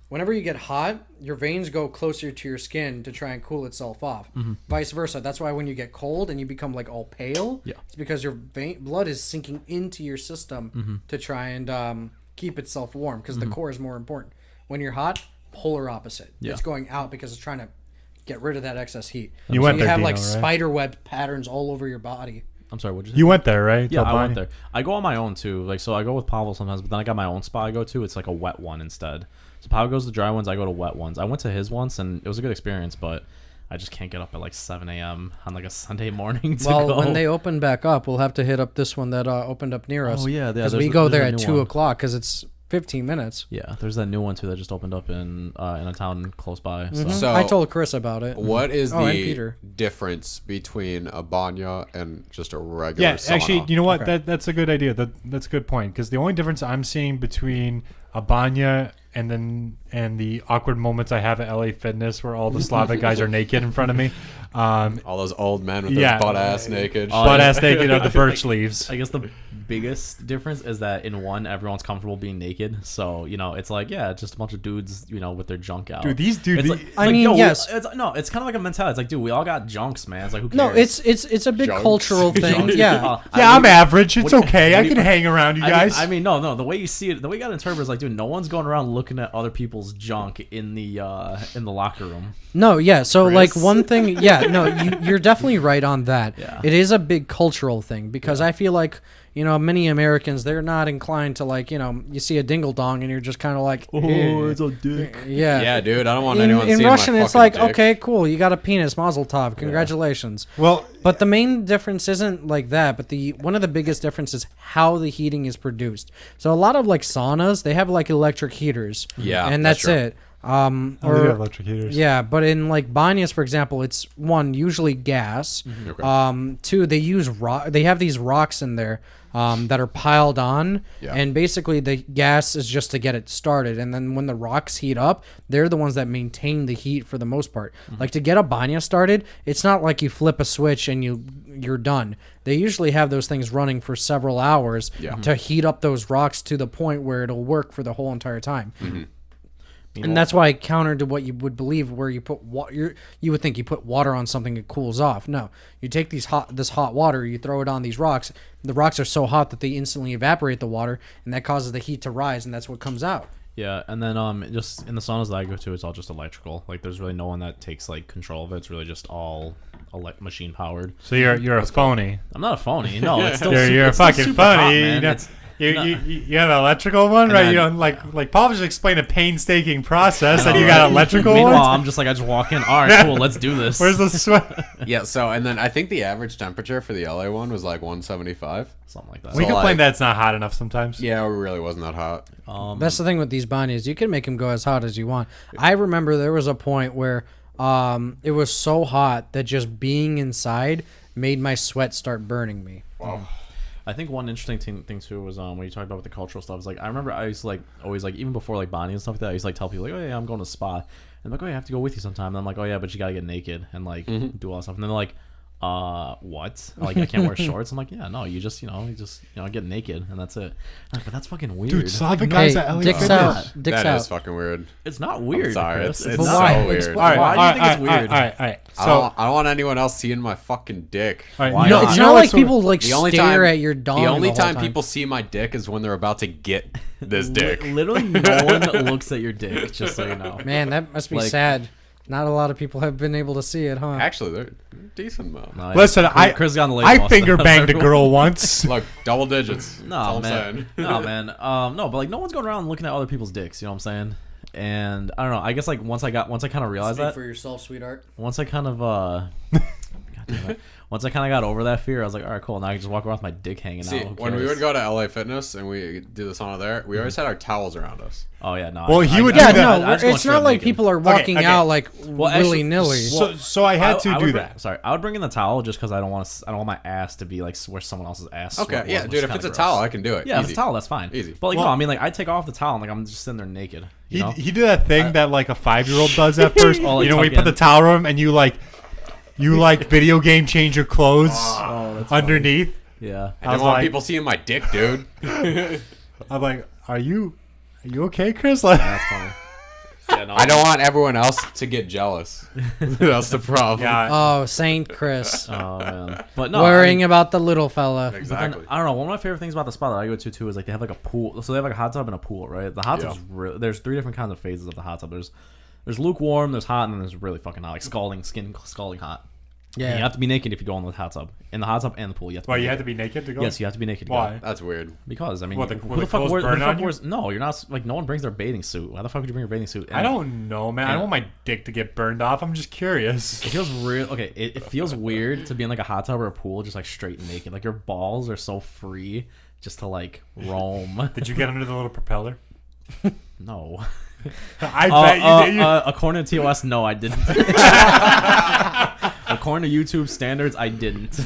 whenever you get hot, your veins go closer to your skin to try and cool itself off. Vice versa. That's why when you get cold and you become like all pale, it's because your blood is sinking into your system to try and keep itself warm because the core is more important. When you're hot, polar opposite. It's going out because it's trying to get rid of that excess heat. You went there, have Dino, like right? spider web patterns all over your body. I'm sorry. What did you say? You went there, right? Yeah, To I went Banya? there. I go on my own too. Like, so I go with Pavel sometimes, but then I got my own spa I go to. It's like a wet one instead. So Pavel goes to dry ones. I go to wet ones. I went to his once, and it was a good experience, but I just can't get up at like 7 a.m. on like a Sunday morning to Well, go. when they open back up, we'll have to hit up this one that opened up near us. Oh, yeah, because there's we a- go there's there a at new 2 one. o'clock because it's 15 minutes. Yeah, there's that new one too that just opened up in a town close by. So. So I told Chris about it. what is Oh, and the Peter. difference between a banya and just a regular Yeah, sauna? actually, you know what? That's a good idea. That's a good point because the only difference I'm seeing between a banya and the awkward moments I have at LA Fitness where all the Slavic guys are naked in front of me, all those old men with Yeah. their butt ass naked. butt ass naked on the birch leaves. I guess the biggest difference is that in one, everyone's comfortable being naked. So, it's like, yeah, it's just a bunch of dudes, with their junk out. Dude, these dudes. It's like, I mean, yo, yes. It's kind of like a mentality. It's like, dude, we all got junks, man. It's like, who cares? No, it's a big Junks. cultural thing. Yeah. I'm average. It's okay. I what do can you- hang around you guys. I mean, no. The way you see it, the way you got to interpret is like, dude, no one's going around looking at other people's junk in the locker room. No, yeah. So Chris? like one thing, yeah, no, you're definitely right on that. Yeah. It is a big cultural thing because I feel like many Americans, they're not inclined to like you see a dingle dong and you're just kind of like, Oh, it's a dick. yeah. Yeah, dude, I don't want In, anyone in seeing Russian, my it's fucking like, dick. okay, cool, you got a penis, mazel tov, congratulations. well, But the main difference isn't like that. But one of the biggest differences is how the heating is produced. So a lot of like saunas, they have like electric heaters. Yeah, and that's that's true. it. they do have electric heaters. Yeah, but in like banyas, for example, it's one usually gas. Okay. Two, they use They have these rocks in there that are piled on, Yeah. and basically the gas is just to get it started. And then when the rocks heat up, they're the ones that maintain the heat for the most part. Like to get a banya started, it's not like you flip a switch and you're done. They usually have those things running for several hours to heat up those rocks to the point where it'll work for the whole entire time. And that's why counter to what you would believe, where you put you would think you put water on something, it cools off. No, you take this hot water, you throw it on these rocks. The rocks are so hot that they instantly evaporate the water, and that causes the heat to rise, and that's what comes out. Yeah, and then just in the saunas that I go to, it's all just electrical. Like, there's really no one that takes like control of it. It's really just all machine powered. So you're a phony. I'm not a phony. No, it's still You're a it's still fucking super hot, phony. man. You know? It's- You have an electrical one, right? then- You don't like Paul just explained a painstaking process, and you got Right. an electrical Meanwhile, one. I'm just like, I just walk in. All right, cool, let's do this. Where's the sweat? Yeah, so and then I think the average temperature for the LA one was like 175. Something like that. We So, complain like- that it's not hot enough sometimes. Yeah, it really wasn't that hot. That's the thing with these banyas. You can make them go as hot as you want. I remember there was a point where it was so hot that just being inside made my sweat start burning me. I think one interesting thing too was when you talk about with the cultural stuff is like I remember I used to like always like even before like Bonnie and stuff like that I used to like tell people like, oh yeah, I'm going to spa, and I'm like, oh yeah, I have to go with you sometime, and I'm like, oh yeah, but you gotta get naked and like do all that stuff, and then they're like, what? Like I can't wear shorts. I'm like, yeah, no, you just get naked and that's it. I'm like, but that's fucking weird. Dude, Slavic guys Hey, at LA dicks Fitness. out. Dicks That out. is fucking weird. It's not weird. sorry, Chris. it's But so why? weird. Why do you think it's weird? All right. I So, don't want anyone else seeing my fucking dick. all right, Why you know, not? It's you not know like what's sort of- people like The only stare time at your dong. the only whole time people see my dick is when they're about to get this dick. Literally, no one looks at your dick. Just so you know. Man, that must be Like- sad. Not a lot of people have been able to see it, huh? Actually, they're decent though. No, Listen, Chris got on the late I bus. finger banged a girl once. Look, double digits. That's all No, I'm man. saying. No, man. No, but like no one's going around looking at other people's dicks. You know what I'm saying? And I don't know. I guess like once I kind of realized Speak that, for yourself, sweetheart. once I kind of God Once I kind of got over that fear, I was like, all right, cool. Now I can just walk around with my dick hanging See, out. Who when we cares? would go to LA Fitness and we do the sauna there, we always had our towels around us. Oh yeah, no. Well, he would do Yeah, that. no, I just go it's straight not like naked. people are walking okay. out like actually, willy nilly. So I had to would do bring- that. Sorry, I would bring in the towel just because I don't want my ass to be like where someone else's ass. Okay, sweat yeah, was, which dude, is if kinda it's a gross. towel, I can do it. Yeah, if Easy. it's a towel, that's fine. Easy. But like, Well- no, I mean, like, I take off the towel and like I'm just sitting there naked. You know? He did that thing that like a 5-year-old does at first. Oh, like you know, when you tuck put the in. towel around him and you video game change your clothes Oh, that's underneath. Yeah. I I was don't want like- people seeing my dick, dude. I'm like, are you okay, Chris? Like, That's funny. Yeah, no, I don't want everyone else to get jealous. That's the problem. yeah. Oh, Saint Chris. Oh man. But no. Worrying I mean, about the little fella. but then, Exactly. I don't know. One of my favorite things about the spot that I go to too is like they have like a pool. So they have like a hot tub and a pool, right? The hot tub's there's 3 different kinds of phases of the hot tub. There's lukewarm, there's hot, and then there's really fucking hot, like scalding hot. And Yeah. you have to be naked if you go in the hot tub. In the hot tub and the pool, you have to. Well, be you naked. have to be naked to go. Yes, you have to be naked. To Why? Go. That's weird. Because I mean, What, who will the the fuck clothes wears? burn Who the fuck on you? wears? No, you're not. Like no one brings their bathing suit. Why the fuck would you bring your bathing suit? I don't know, man. I don't want my dick to get burned off. I'm just curious. It feels real. Okay, it feels weird to be in like a hot tub or a pool, just like straight naked. Like your balls are so free, just to like roam. Did you get under the little propeller? No. I bet you did. According to TOS, no, I didn't. According to YouTube standards, I didn't.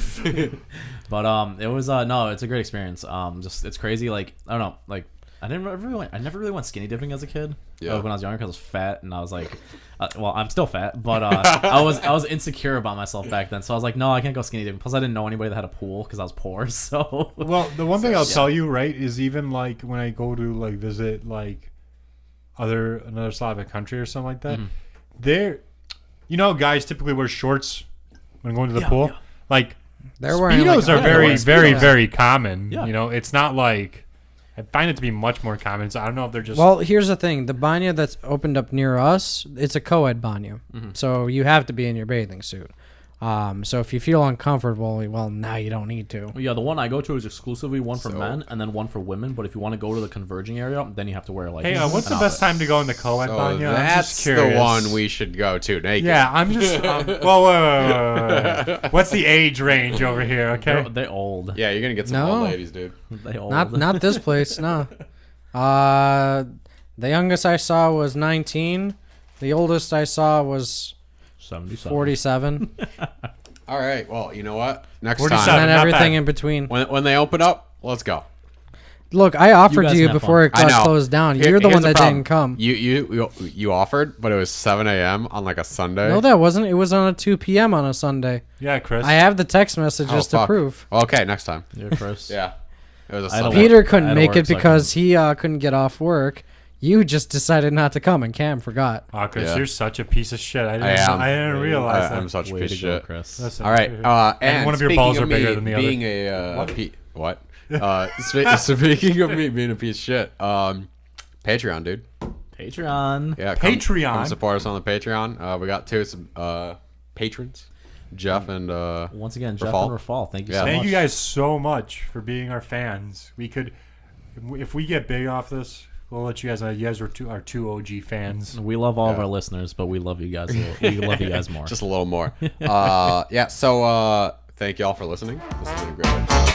But it was no, it's a great experience. Just it's crazy. Like I don't know, like I never really went skinny dipping as a kid. Yeah. When I was younger, because I was fat and I was like, well, I'm still fat, but I was insecure about myself back then. So I was like, no, I can't go skinny dipping. Plus, I didn't know anybody that had a pool because I was poor. So Well, the one thing I'll tell you, right, is even like when I go to like visit like another Slavic country or something like that, they're, you know, guys typically wear shorts when going to the pool. yeah. Like They're wearing Speedos like, are very, wearing very, Speedos. very common. Yeah. You know, it's not like I find it to be much more common. So I don't know if they're just Well, here's the thing: the banya that's opened up near us, it's a co-ed banya, so you have to be in your bathing suit. So if you feel uncomfortable, well, now you don't need to. yeah, the one I go to is exclusively one for So- men and then one for women. But if you want to go to the converging area, then you have to wear like. Hey, what's an the best outfit. time to go in the co-ed So banya? I'm that's just curious. the one we should go to naked. Yeah, I'm just. Well, wait. What's the age range over here? Okay. They're old. Yeah, you're gonna get some No. old ladies, dude. They old. Not this place, no. The youngest I saw was 19. The oldest I saw was 77. 47, All right. Well, you know what? Next 47. time and then not everything bad. in between. when they open up, let's go. Look, I offered guys you can have before it I got know. closed down. Here- You're the here's one that problem. didn't come. You offered, but it was 7 a.m. on like a Sunday. No, that wasn't. It was on a 2 p.m. on a Sunday. Yeah, Chris. I have the text messages to fuck. prove. Okay, next time. You're first. Yeah, it was a I don't Sunday. Peter I couldn't had make work, it so I because he couldn't get off work. You just decided not to come, and Cam forgot. Oh, Chris, Yeah. you're such a piece of shit. I am. didn't realize that. I'm such a Way piece to of go, shit. Chris. Listen, All right. And one of your speaking balls of are bigger me than the other. being what? Speaking of me being a piece of shit, Patreon, dude. Patreon. Yeah, Patreon? Come support us on the Patreon. We got two patrons, Jeff and Once again, Jeff Rafal. and Rafal. Thank you Yeah. so much. Thank you guys so much for being our fans. We could, if we get big off this, we'll let you guys know. You guys are our two OG fans. We love all of Yeah. our listeners, but we love you guys. We love you guys more. just a little more. Yeah. So thank y'all for listening. This has been a great episode.